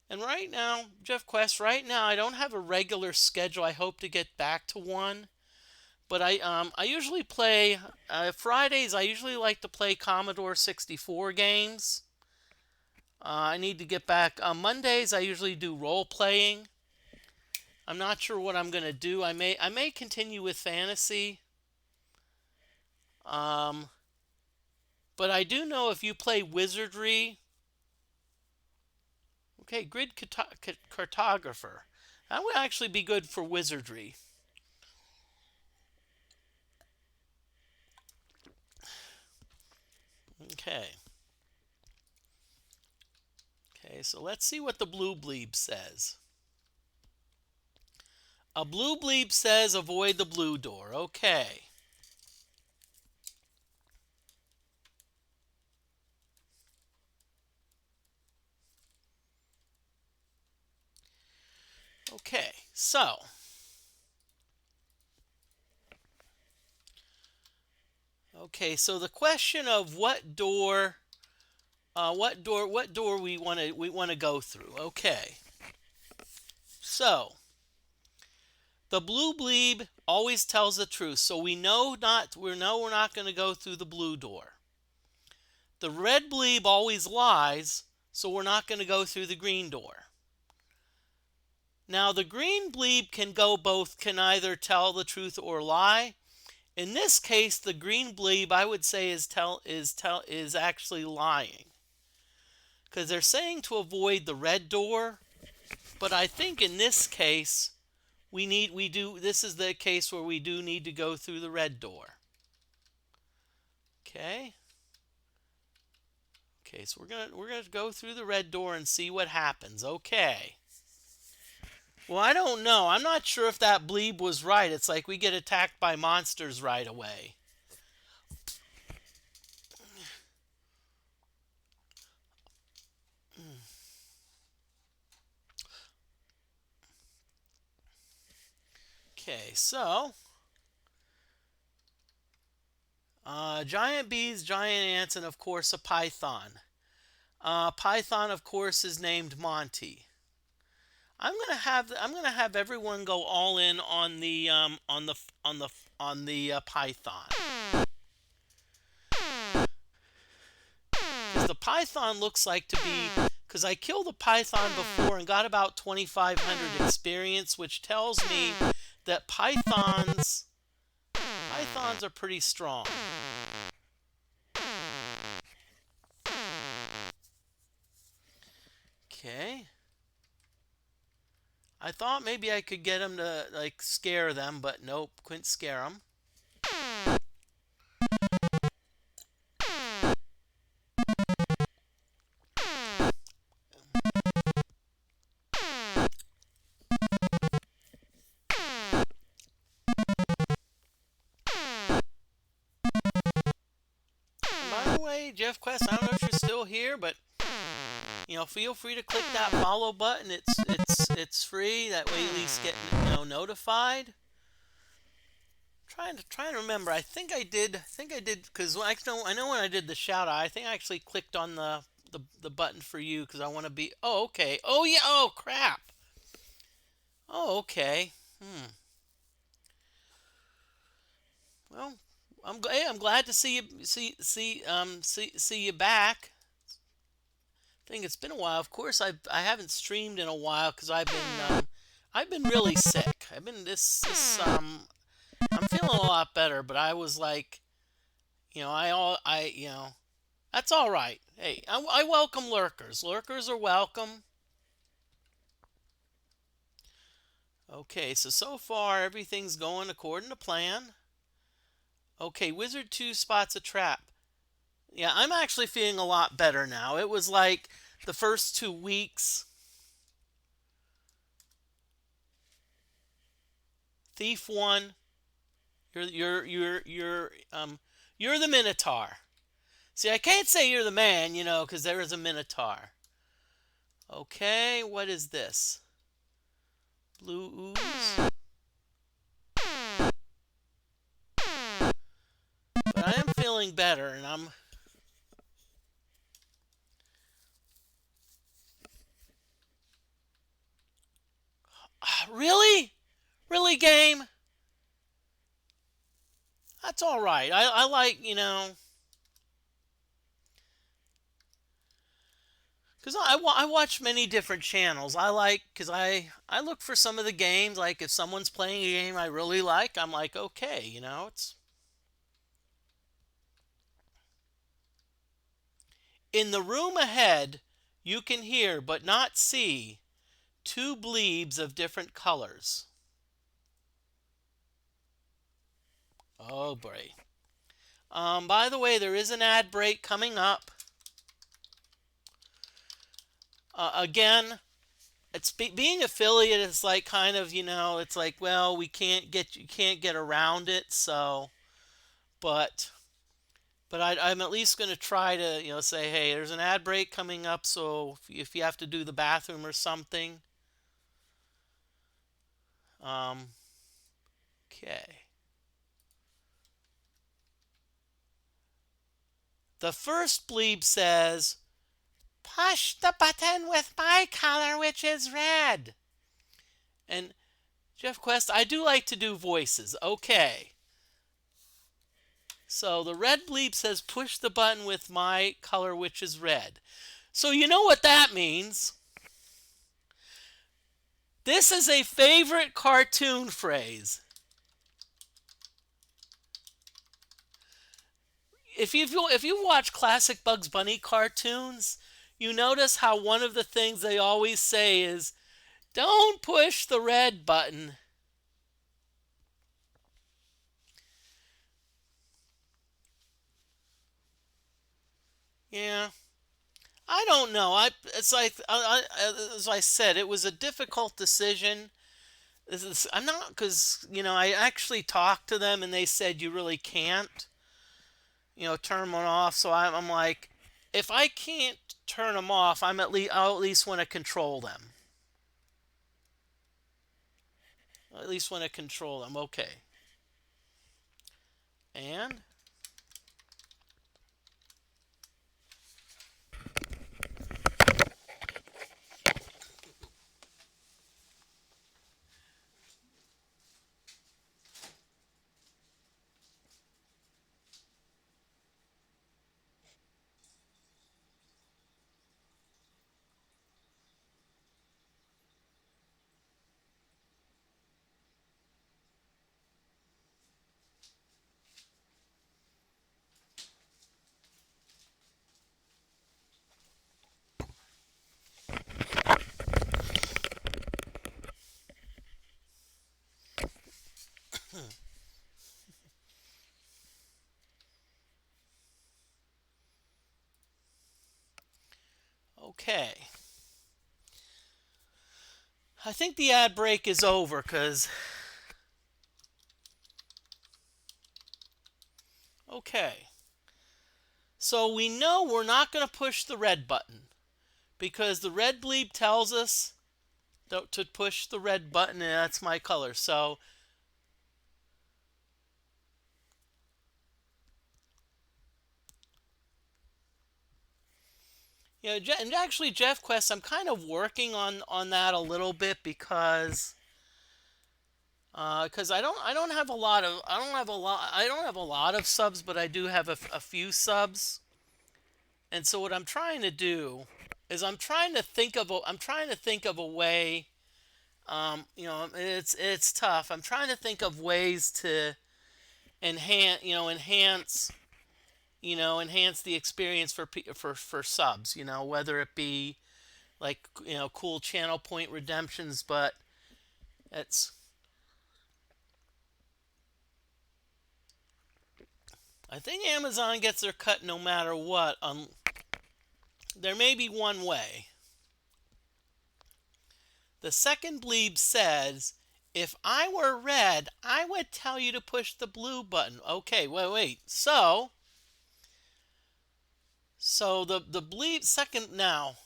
[SPEAKER 1] And right now, Jeff Quest, right now I don't have a regular schedule. I hope to get back to one. But I usually play Fridays. I usually like to play Commodore 64 games. I need to get back. On Mondays, I usually do role playing. I'm not sure what I'm gonna do. I may continue with Phantasie. Um, but I do know if you play Wizardry. Okay, Grid Cartographer. That would actually be good for Wizardry. Okay. Okay, so let's see what the blue Bleeb says. A blue Bleeb says avoid the blue door. Okay. Okay, so the question of what door we want to go through. Okay. So, the blue Bleeb always tells the truth, so we know we're not going to go through the blue door. The red Bleeb always lies, so we're not going to go through the green door. Now, the green Bleeb can either tell the truth or lie. In this case, the green Bleeb, I would say, is actually lying, because they're saying to avoid the red door, but I think in this case this is the case where we do need to go through the red door. Okay. Okay, so we're gonna go through the red door and see what happens. Okay. Well, I don't know. I'm not sure if that Bleeb was right. It's like we get attacked by monsters right away. Okay, so giant bees, giant ants, and of course a python. Python, of course, is named Monty. I'm gonna have everyone go all in on the python. Because the python looks like to be, because I killed a python before and got about 2,500 experience, which tells me that pythons are pretty strong. Okay. I thought maybe I could get him to like scare them, but nope, couldn't scare them. By the way, Jeff Quest, I don't know if you're still here, but feel free to click that follow button. It's free. That way, you at least get notified. Trying to remember. I think I did because I know when I did the shout out. I think I actually clicked on the button for you because I want to be. Oh, okay. Oh yeah. Oh crap. Oh okay. Well, I'm glad to see you see you back. I think it's been a while. Of course, I haven't streamed in a while because I've been really sick. I've been this I'm feeling a lot better, but I was like, that's all right. Hey, I welcome lurkers. Lurkers are welcome. Okay, so far everything's going according to plan. Okay, Wizard 2 spots a trap. Yeah, I'm actually feeling a lot better now. It was like the first 2 weeks. Thief 1. You're the Minotaur. See, I can't say you're the man, because there is a Minotaur. Okay, what is this? Blue ooze. But I am feeling better, and I'm... Really? Really, game? That's all right. I like, because I watch many different channels. I like, because I look for some of the games, like if someone's playing a game I really like, I'm like, okay, it's... In the room ahead, you can hear but not see two bleebs of different colors. Oh boy. By the way, there is an ad break coming up. Again, it's being affiliate is like kind of, it's like, well, you can't get around it, so, but I'm at least going to try to, say, hey, there's an ad break coming up, so if you have to do the bathroom or something. Okay. The first bleep says, push the button with my color, which is red. And Jeff Quest, I do like to do voices. Okay. So the red bleep says, push the button with my color, which is red. So you know what that means. This is a favorite cartoon phrase. If you watch classic Bugs Bunny cartoons, you notice how one of the things they always say is, don't push the red button. Yeah. I don't know. It's like as I said, it was a difficult decision. I'm not, because I actually talked to them and they said you really can't turn them off. So I'm like, if I can't turn them off, I'll at least want to control them. I at least want to control them. Okay. And Okay. I think the ad break is over because, okay. So we know we're not going to push the red button because the red bleep tells us to push the red button, and that's my color. So, and actually, Jeff Quest, I'm kind of working on that a little bit because I don't have a lot of subs, but I do have a few subs. And so what I'm trying to do is I'm trying to think of a way. It's tough. I'm trying to think of ways to enhance the experience for subs. Whether it be like cool channel point redemptions, but it's I think Amazon gets their cut no matter what. There may be one way. The second bleeb says, if I were red, I would tell you to push the blue button. Okay, wait. So the bleeb second now.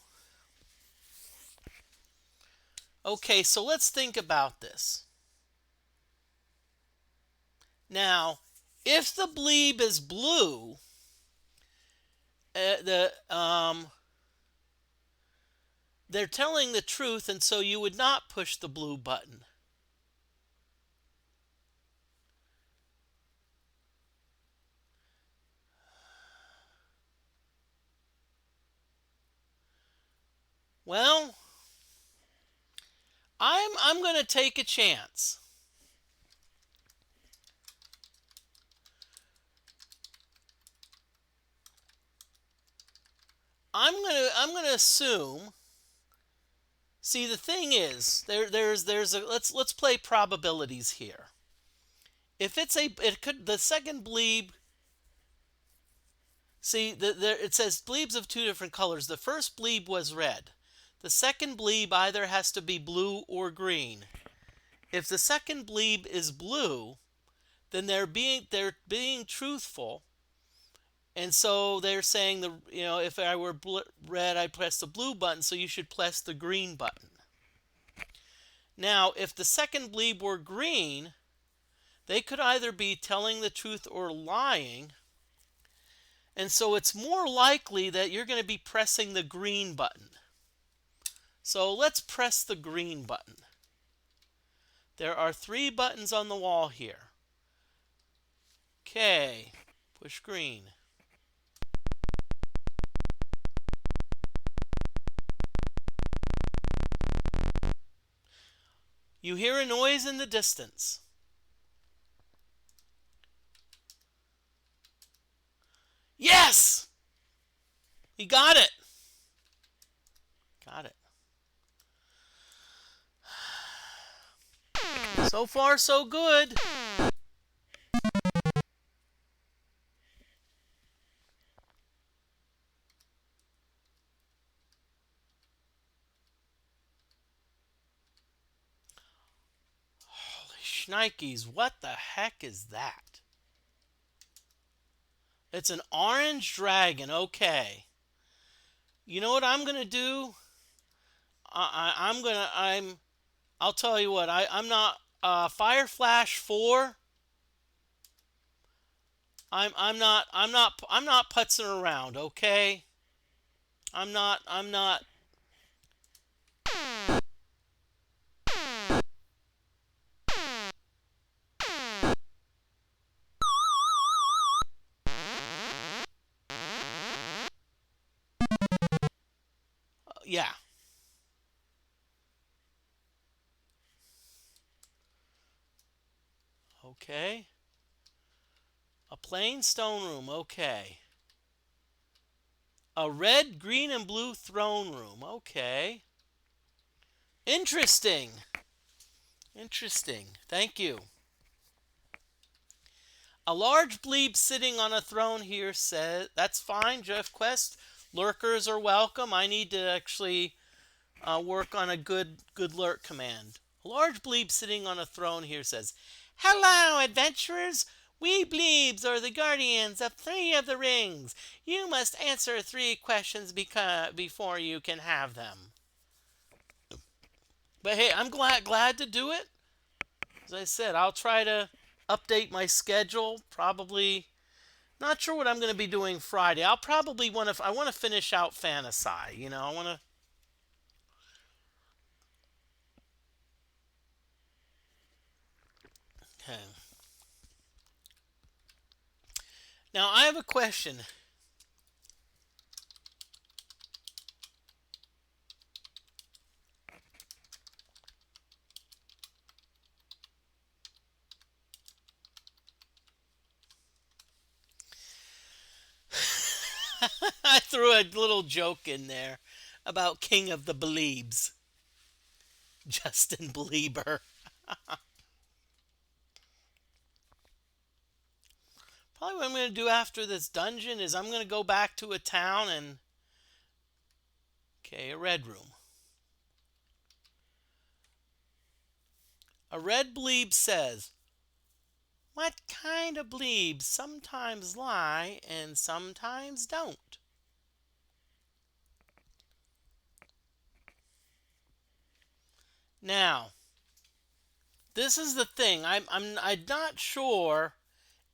[SPEAKER 1] Okay, so let's think about this. Now, if the bleeb is blue, they're telling the truth, and so you would not push the blue button. Well, I'm going to take a chance. I'm gonna assume. See, the thing is, there's a let's play probabilities here. If the second bleeb. See, it says bleebs of two different colors. The first bleeb was red. The second bleeb either has to be blue or green. If the second bleeb is blue, then they're being truthful, and so they're saying if I were red, I'd press the blue button, so you should press the green button. Now, if the second bleeb were green, they could either be telling the truth or lying, and so it's more likely that you're going to be pressing the green button. So let's press the green button. There are 3 buttons on the wall here. Okay, push green. You hear a noise in the distance. Yes! He got it. Got it. So far, so good. Holy shnikes, what the heck is that? It's an orange dragon. Okay. You know what I'm gonna do? I'll tell you what. I'm not Fire Flash 4. I'm not putzing around. Okay. I'm not. Yeah. Okay. A plain stone room. Okay. A red, green, and blue throne room. Okay. Interesting. Interesting. Thank you. A large bleeb sitting on a throne here says, that's fine, Jeff Quest. Lurkers are welcome. I need to actually work on a good lurk command. A large bleeb sitting on a throne here says, "Hello, adventurers! We bleebs are the guardians of 3 of the rings. You must answer 3 questions before you can have them." But hey, I'm glad to do it. As I said, I'll try to update my schedule. Probably not sure what I'm going to be doing Friday. I'll probably I want to finish out Phantasie. I want to. Okay. Now I have a question. I threw a little joke in there about King of the Bleebs, Justin Bleeber. Probably what I'm going to do after this dungeon is I'm going to go back to a town and... Okay, a red room. A red bleeb says, "What kind of bleebs sometimes lie and sometimes don't?" Now, this is the thing. I'm not sure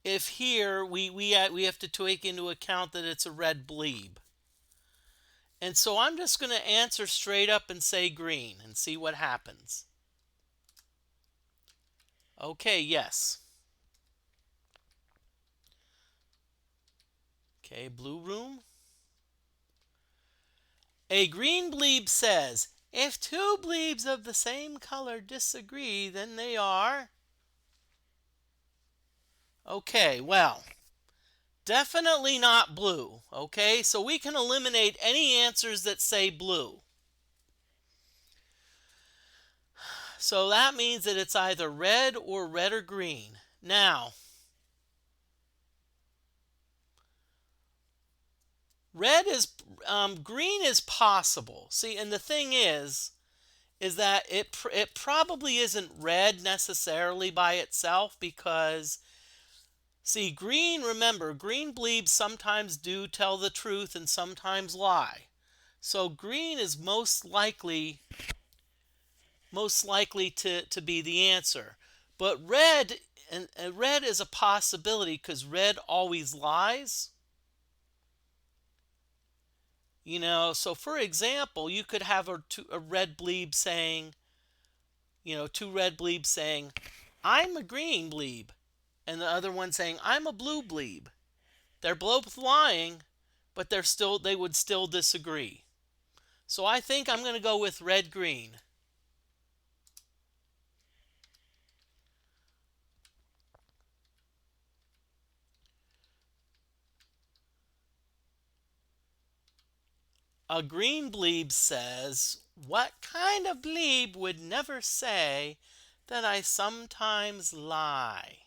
[SPEAKER 1] if here we have to take into account that it's a red bleeb. And so I'm just going to answer straight up and say green and see what happens. Okay, yes. Okay, blue room. A green bleeb says, "If 2 bleebs of the same color disagree, then they are..." Okay, well, definitely not blue. Okay, so we can eliminate any answers that say blue. So that means that it's either red or green. Now, green is possible. See, and the thing is that it probably isn't red necessarily by itself because, see, remember, green bleebs sometimes do tell the truth and sometimes lie. So green is most likely to be the answer. But red is a possibility because red always lies. So for example, you could have a red bleeb saying, 2 red bleebs saying, "I'm a green bleeb," and the other one saying, "I'm a blue bleeb." They're both lying, but they would still disagree. So I think I'm going to go with red green. A green bleeb says, "What kind of bleeb would never say that I sometimes lie?"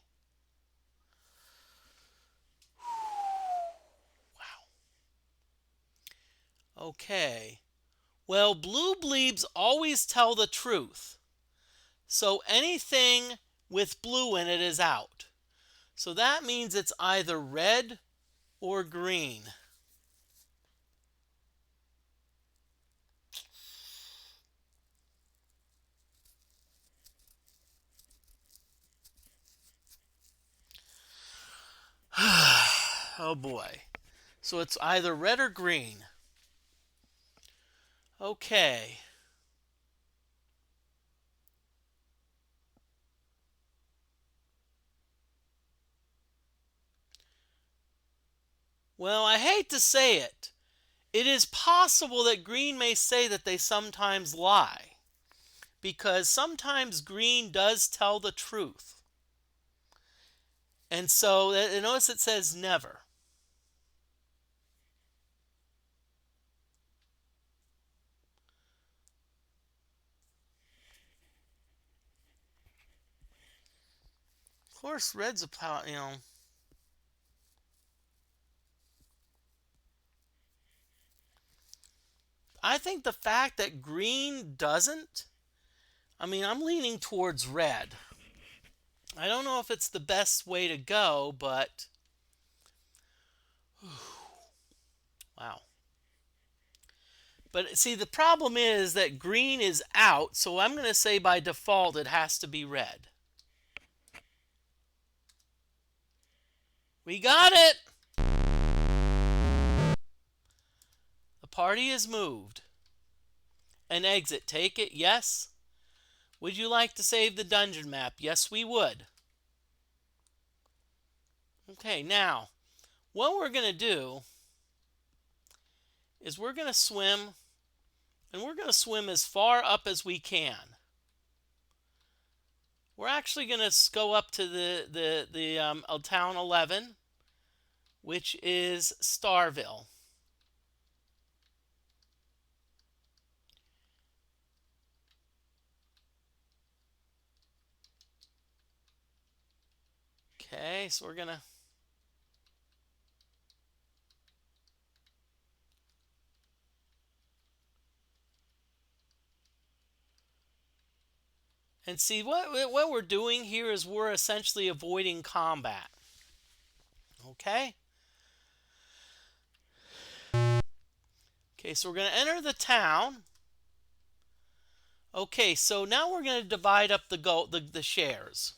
[SPEAKER 1] Okay. Well, blue bleebs always tell the truth. So anything with blue in it is out. So that means it's either red or green. Oh boy. So it's either red or green. Okay. Well, I hate to say it. It is possible that green may say that they sometimes lie. Because sometimes green does tell the truth. And so, notice it says never. Of course, red's a, I think the fact that green doesn't, I mean, I'm leaning towards red. I don't know if it's the best way to go, but wow. But see, the problem is that green is out, so I'm going to say by default it has to be red. We got it! The party is moved. An exit. Take it? Yes. Would you like to save the dungeon map? Yes, we would. Okay, now, what we're going to do is we're going to swim, and we're going to swim as far up as we can. We're actually going to go up to the town 11, which is Starville. Okay, so we're going to... And see, what we're doing here is we're essentially avoiding combat. Okay? Okay, so we're going to enter the town. Okay, so now we're going to divide up the shares.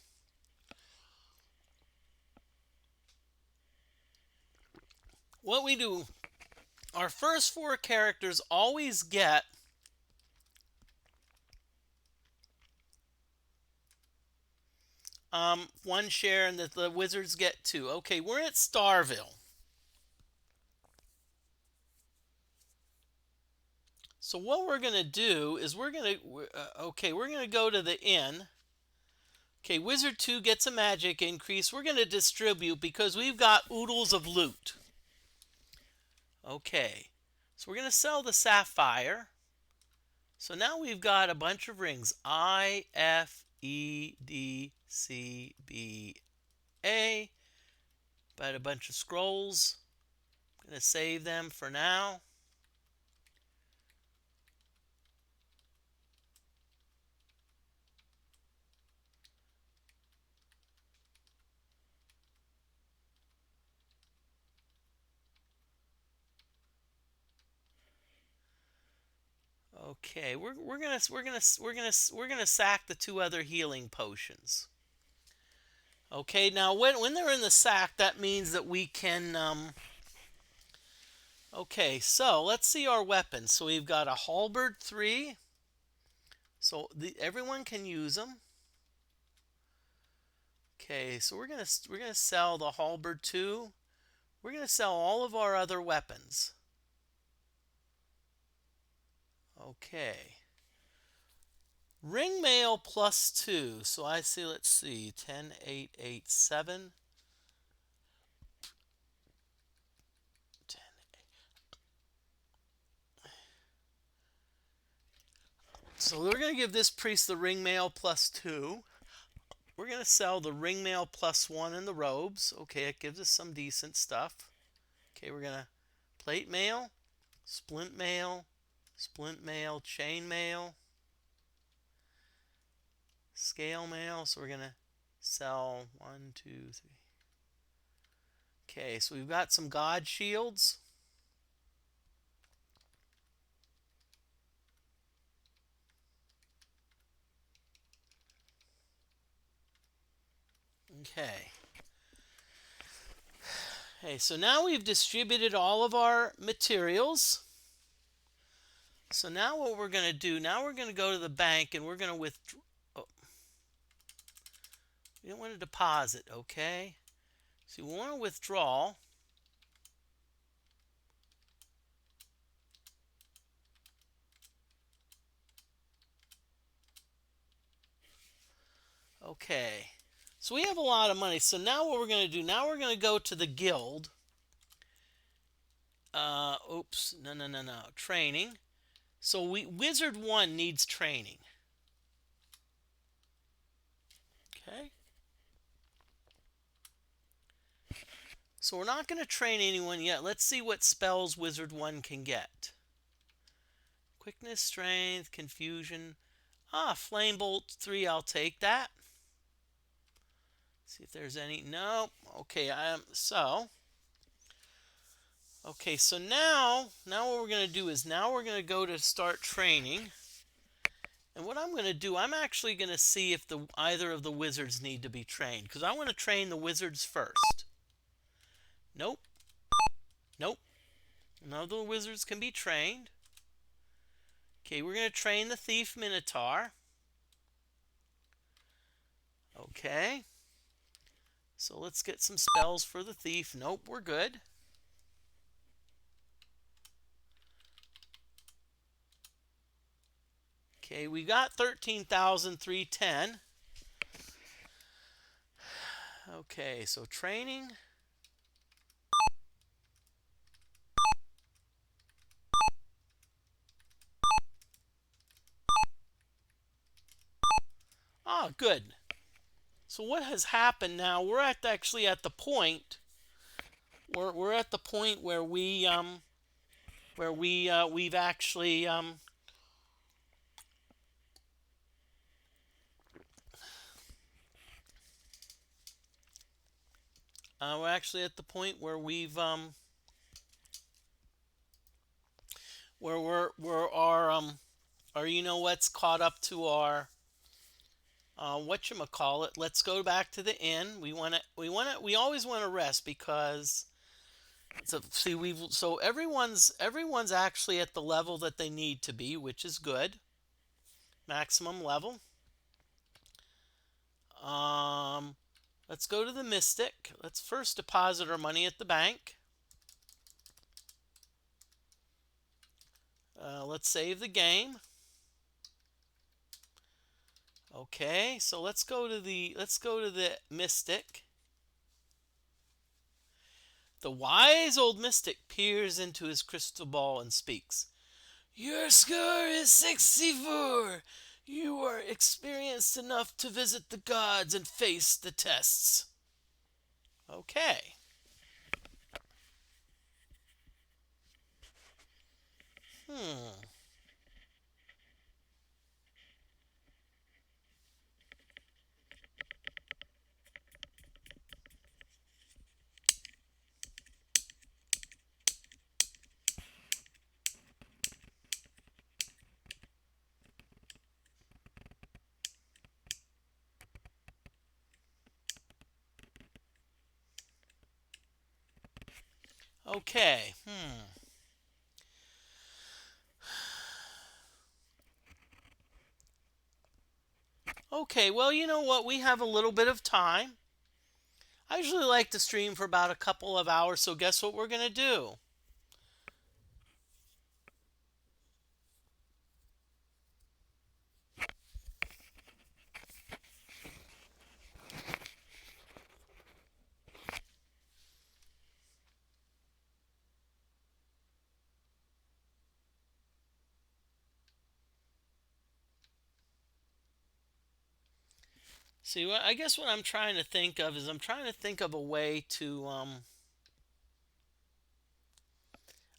[SPEAKER 1] What we do, our first 4 characters always get one share, and the wizards get 2. Okay, we're at Starville. So what we're going to do is we're going to go to the inn. Okay, Wizard 2 gets a magic increase. We're going to distribute because we've got oodles of loot. Okay, so we're going to sell the sapphire. So now we've got a bunch of rings. I, F, E, D, C, B, A. Got a bunch of scrolls. I'm going to save them for now. Okay, we're gonna sack the 2 other healing potions. Okay, now when they're in the sack, that means that we can. Okay, so let's see our weapons. So we've got a halberd 3. So everyone can use them. Okay, so we're gonna sell the halberd 2. We're gonna sell all of our other weapons. Okay. Ring mail plus 2. So I see, let's see, 10, 8, 8, 7. 10, 8. So we're going to give this priest the ring mail plus 2. We're going to sell the ring mail plus 1 in the robes. Okay, it gives us some decent stuff. Okay, we're going to plate mail, splint mail, chain mail, scale mail. So we're going to sell 1, 2, 3. Okay, so we've got some god shields. Okay. Okay, so now we've distributed all of our materials. So now what we're going to do, now we're going to go to the bank and we're going to withdraw. Oh. We don't want to deposit, okay? So we want to withdraw. Okay. So we have a lot of money. So now what we're going to do, now we're going to go to the guild. Oops, no. Training. So Wizard 1 needs training. Okay. So we're not going to train anyone yet. Let's see what spells Wizard 1 can get. Quickness, strength, confusion. Ah, Flame Bolt 3, I'll take that. See if there's any. No. Okay, okay, so now what we're going to do is now we're going to go to start training. And what I'm going to do, I'm actually going to see if either of the wizards need to be trained, because I want to train the wizards first. Nope. Nope. None of the wizards can be trained. Okay, we're going to train the Thief Minotaur. Okay. So let's get some spells for the Thief. Nope, we're good. Okay, we got 13,310. Okay, so training. Ah, good. So what has happened now? We're actually at the point. We're at the point where we've actually we're actually at the point where we've where we're our you know what's caught up to our whatchamacallit. Let's go back to the inn. We always want to rest because so everyone's actually at the level that they need to be, which is good. Maximum level. Let's go to the Mystic. Let's first deposit our money at the bank. Let's save the game. Okay, so let's go to the Mystic. The wise old mystic peers into his crystal ball and speaks. Your score is 64. You are experienced enough to visit the gods and face the tests. Okay. Hmm. Okay. Okay, well, you know what? We have a little bit of time. I usually like to stream for about a couple of hours, so guess what we're going to do? See, I guess what I'm trying to think of is I'm trying to think of a way to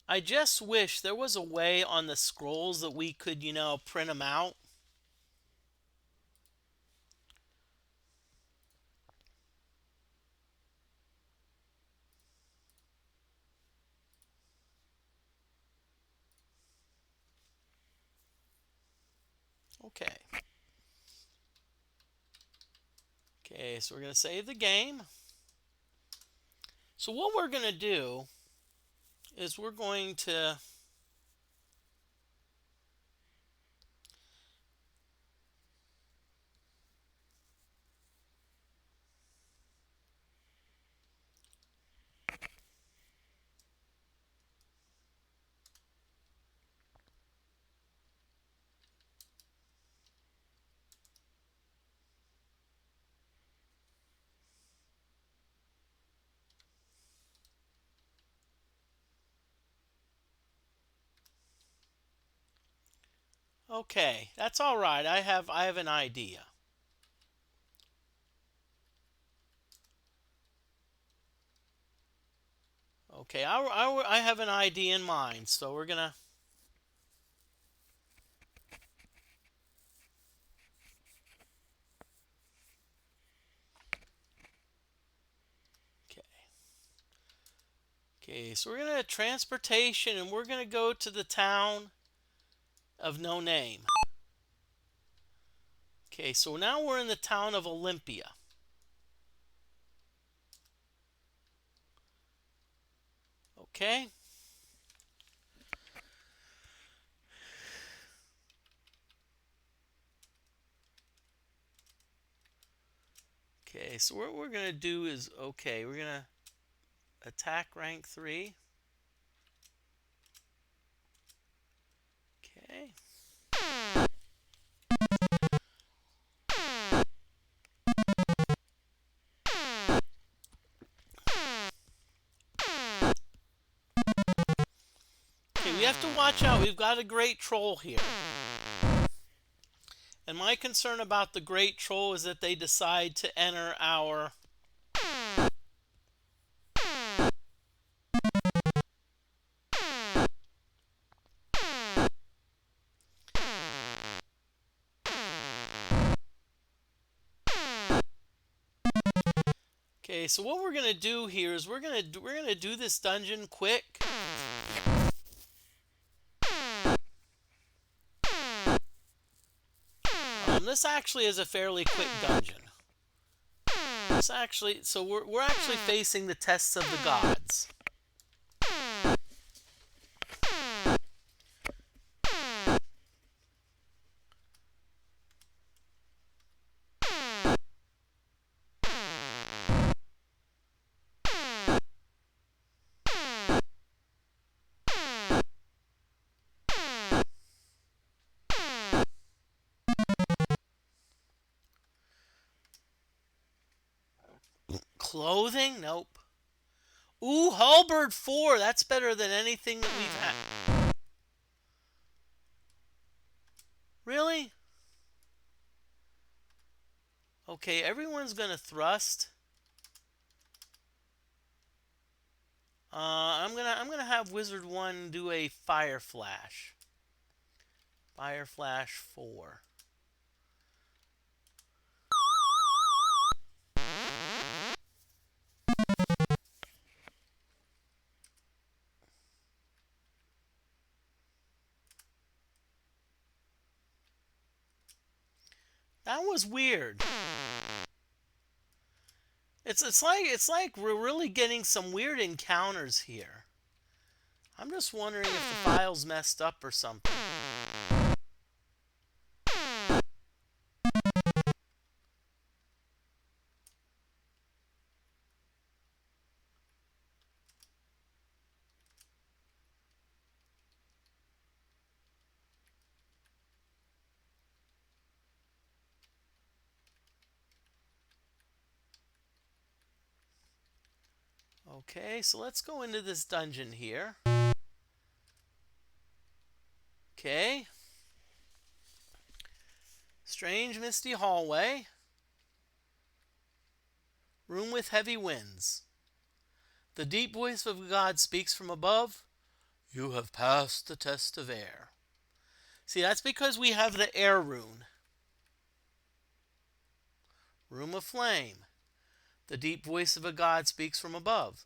[SPEAKER 1] I just wish there was a way on the scrolls that we could, print them out. Okay. Okay, so we're going to save the game. So what we're going to do is we're going to Okay, that's all right. I have an idea. Okay, I have an idea in mind. So we're going to Okay, so we're going to transportation and we're going to go to the town of no name. Okay, so now we're in the town of Olympia. Okay. Okay, so what we're going to do is, okay, we're going to attack rank 3. Okay. Okay, we have to watch out. We've got a great troll here. And my concern about the great troll is that they decide to enter our... Okay, so what we're gonna do here is we're gonna do this dungeon quick. This actually is a fairly quick dungeon. This actually, so we're actually facing the tests of the gods. Clothing? Nope. Ooh, Halberd 4. That's better than anything that we've had. Really? Okay, everyone's gonna thrust. I'm gonna have Wizard 1 do a Fire Flash. Fire Flash 4. That was weird. It's like we're really getting some weird encounters here. I'm just wondering if the file's messed up or something. Okay, so let's go into this dungeon here. Okay. Strange misty hallway. Room with heavy winds. The deep voice of God speaks from above. You have passed the test of air. See, that's because we have the air rune. Room of flame. The deep voice of a god speaks from above.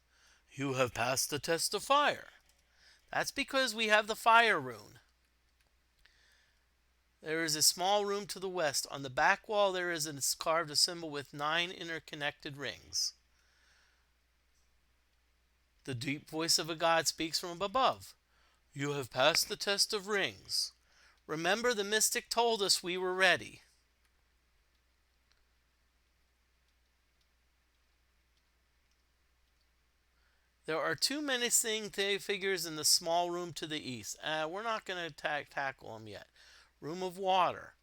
[SPEAKER 1] You have passed the test of fire. That's because we have the fire rune. There is a small room to the west. On the back wall there is carved a symbol with 9 interconnected rings. The deep voice of a god speaks from above. You have passed the test of rings. Remember, the mystic told us we were ready. There are 2 menacing figures in the small room to the east. We're not going to tackle them yet. Room of water.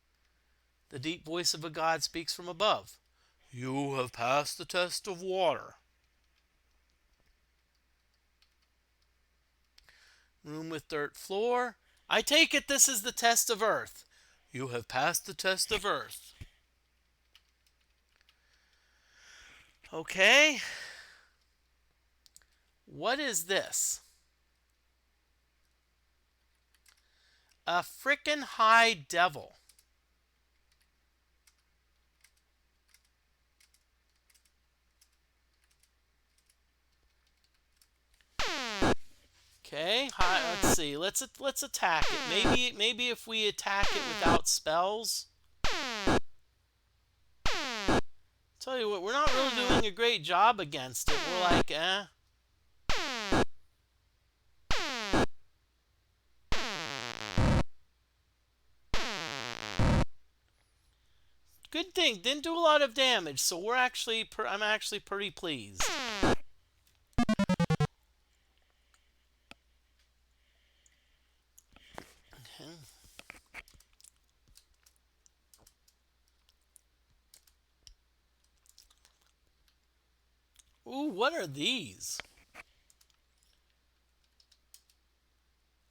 [SPEAKER 1] The deep voice of a god speaks from above. You have passed the test of water. Room with dirt floor. I take it this is the test of earth. You have passed the test of earth. Okay. What is this? A frickin' high devil. Okay, let's see. Let's attack it. Maybe if we attack it without spells. Tell you what, we're not really doing a great job against it. We're like, eh. Good thing, didn't do a lot of damage, so I'm actually pretty pleased. Okay. Ooh, what are these?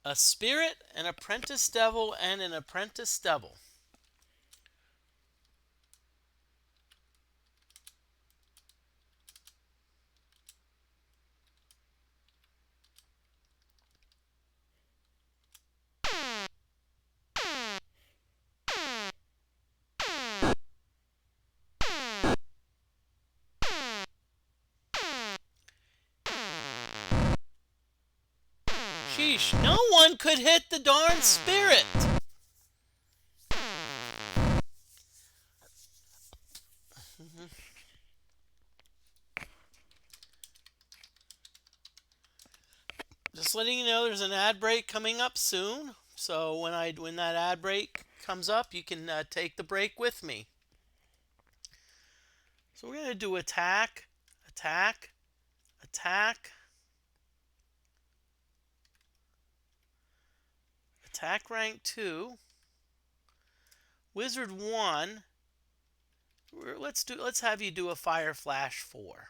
[SPEAKER 1] A spirit, an apprentice devil, and an apprentice devil. Sheesh, no one could hit the darn spirit! Just letting you know, there's an ad break coming up soon. So when that ad break comes up, you can take the break with me. So we're gonna do attack, attack, attack, attack rank 2, wizard 1. Let's have you do a fire flash 4.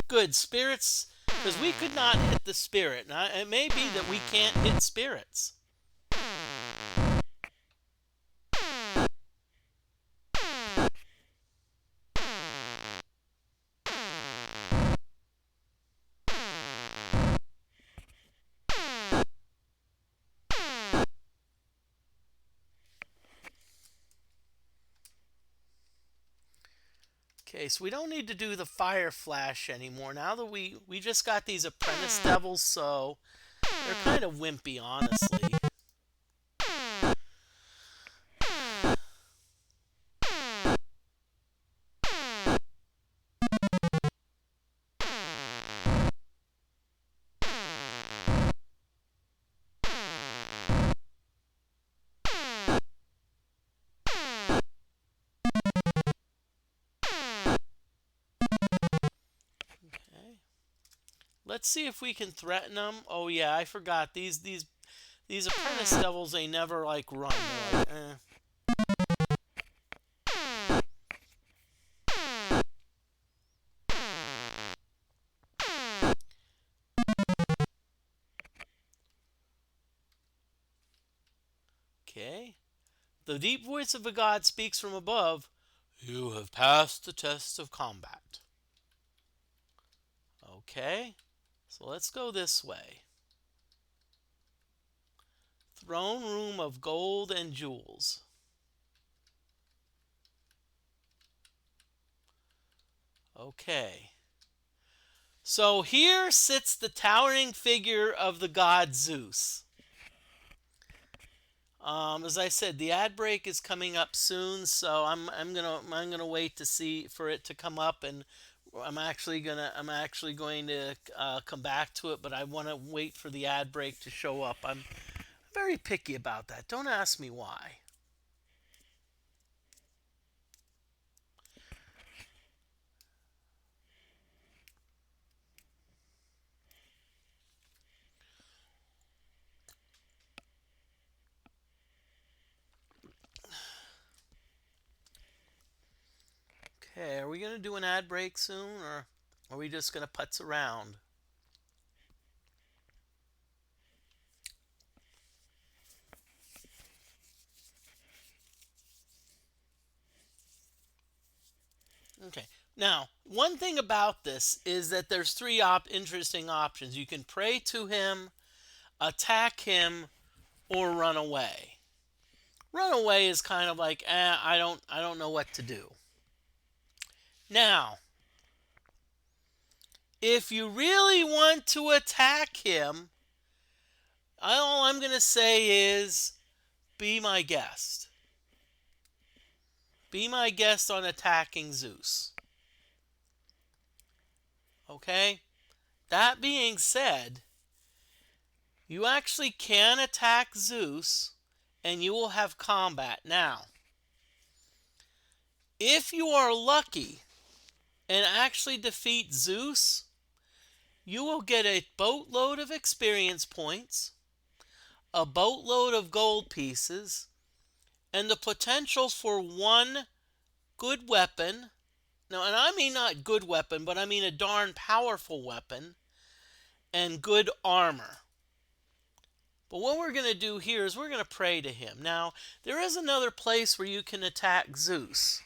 [SPEAKER 1] Good spirits, because we could not hit the spirit. Now, it may be that we can't hit spirits. Okay, so we don't need to do the fire flash anymore. Now that we just got these apprentice devils, so they're kind of wimpy, honestly. Okay. Let's see if we can threaten them. Oh yeah, I forgot. These apprentice devils, they never like run. They're like, eh. Okay. The deep voice of a god speaks from above. You have passed the test of combat. Okay. So let's go this way. Throne room of gold and jewels. Okay. So here sits the towering figure of the god Zeus. As I said, the ad break is coming up soon, so I'm gonna wait to see for it to come up, and I'm actually going to come back to it, but I want to wait for the ad break to show up. I'm very picky about that. Don't ask me why. Okay, are we gonna do an ad break soon, or are we just gonna putz around? Okay, Now, one thing about this is that there's three interesting options. You can pray to him, attack him, or run away. Run away is kind of like, I don't know what to do. Now, if you really want to attack him, all I'm going to say is be my guest. Be my guest on attacking Zeus. Okay? That being said, you actually can attack Zeus and you will have combat. Now, if you are lucky and actually defeat Zeus, you will get a boatload of experience points, a boatload of gold pieces, and the potential for one good weapon. Now, and I mean not good weapon, but I mean a darn powerful weapon and good armor. But what we're going to do here is we're going to pray to him. Now, there is another place where you can attack Zeus.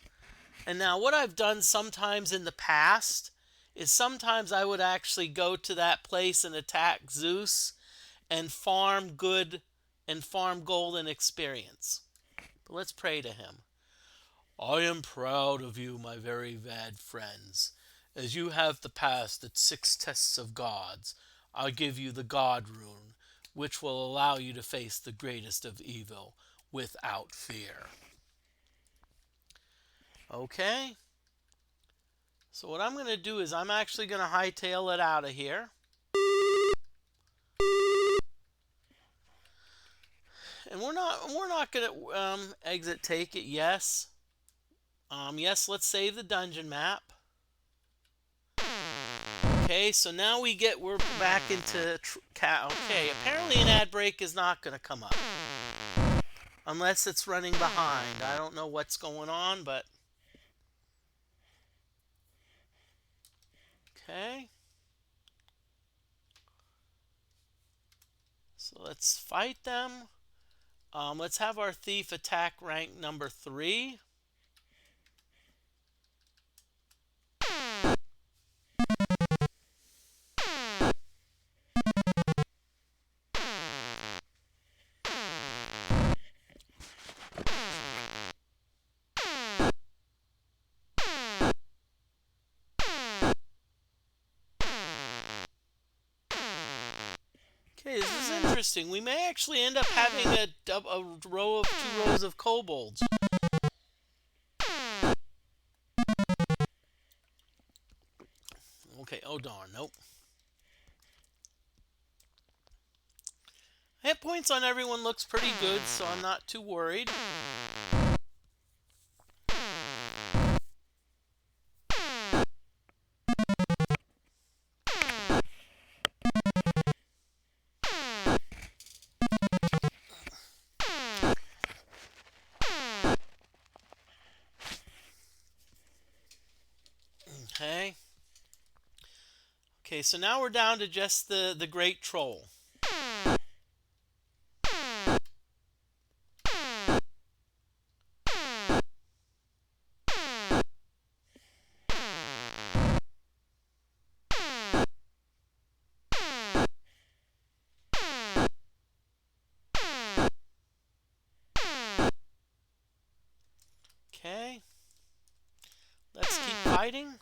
[SPEAKER 1] And now what I've done sometimes in the past is sometimes I would actually go to that place and attack Zeus and farm gold and experience. But let's pray to him. I am proud of you, my very bad friends. As you have passed the 6 tests of gods, I give you the God rune, which will allow you to face the greatest of evil without fear. Okay? So what I'm going to do is I'm actually going to hightail it out of here. And we're not going to exit take it. Yes. Yes, let's save the dungeon map. Okay, so now we're back into okay, apparently an ad break is not going to come up. Unless it's running behind. I don't know what's going on, but okay. So let's fight them. Let's have our thief attack rank number 3. Okay, this is interesting. We may actually end up having a row of 2 rows of kobolds. Okay, oh darn, nope. Hit points on everyone looks pretty good, so I'm not too worried. Okay. Okay, so now we're down to just the Great Troll. Okay. Let's keep fighting.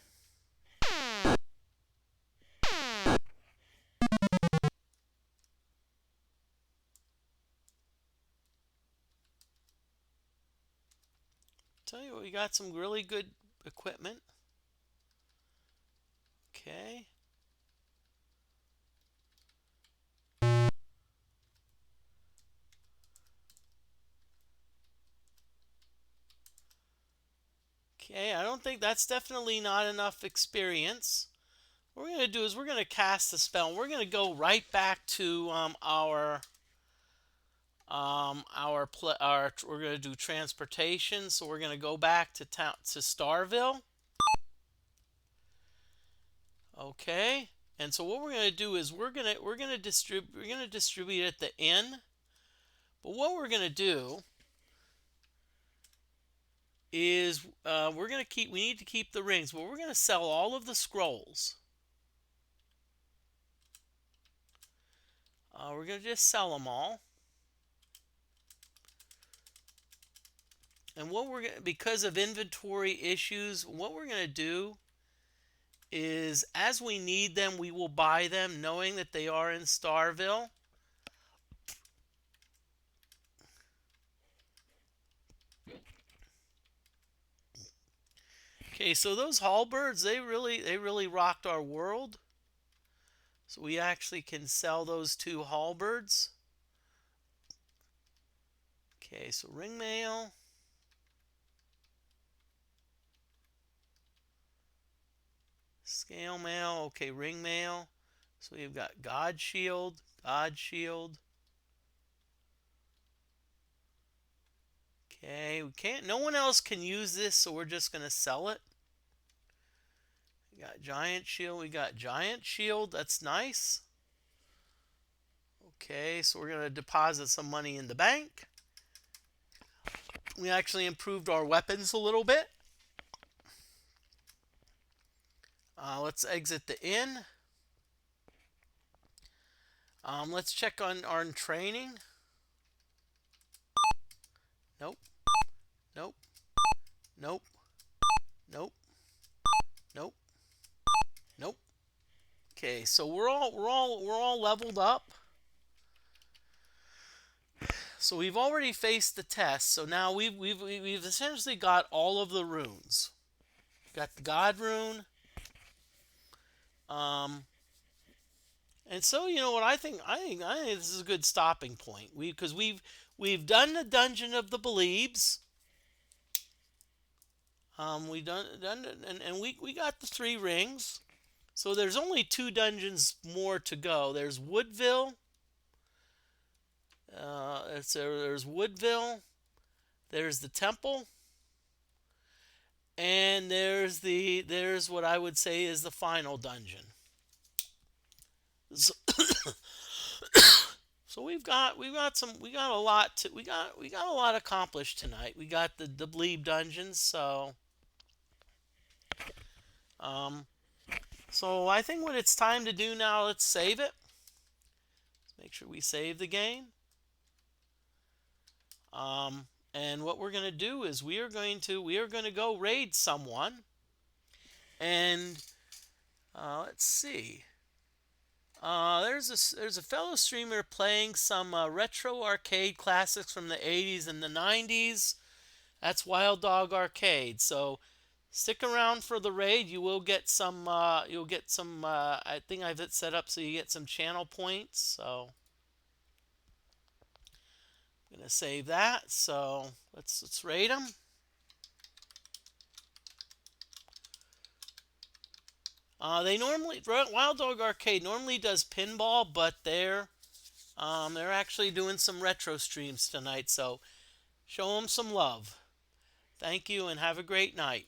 [SPEAKER 1] Tell you what, we got some really good equipment. Okay. Okay, I don't think that's definitely not enough experience. What we're going to do is we're going to cast the spell. We're going to go right back to we're going to do transportation. So we're going to go back to Starville. Okay. And so what we're going to do is we're going to distribute at the inn. But what we're going to do is we need to keep the rings, but we're gonna sell all of the scrolls. We're gonna just sell them all. And what we're gonna, because of inventory issues, what we're gonna do is as we need them, we will buy them, knowing that they are in Starville. Okay, so those halberds, they really rocked our world. So we actually can sell those two halberds. Okay, so ring mail. Scale mail. Okay, ring mail. So we've got God Shield, God Shield. Okay, we can't. No one else can use this, so we're just gonna sell it. We got Giant Shield. We got Giant Shield. That's nice. Okay, so we're gonna deposit some money in the bank. We actually improved our weapons a little bit. Let's exit the inn. Let's check on our training. Nope. Nope. Nope. Nope. Nope. Nope. Okay, so we're all leveled up. So we've already faced the test. So now we've essentially got all of the runes. Got the God rune. And so you know what I think this is a good stopping point. Because we've done the dungeon of the Bleebs. We done and we got the 3 rings. So there's only 2 dungeons more to go. There's Woodville. There's Woodville. There's the temple. And there's what I would say is the final dungeon. So, so we got a lot accomplished tonight. We got the Bleeb dungeons, um so I think what it's time to do now, let's save it. Let's make sure we save the game. And what we're going to do is we are going to go raid someone. And let's see. There's a fellow streamer playing some retro arcade classics from the 80s and the 90s. That's Wild Dog Arcade. So stick around for the raid. You will get some. I think I've it set up so you get some channel points. So I'm gonna save that. So let's raid them. They normally Wild Dog Arcade normally does pinball, but they're actually doing some retro streams tonight. So show them some love. Thank you and have a great night.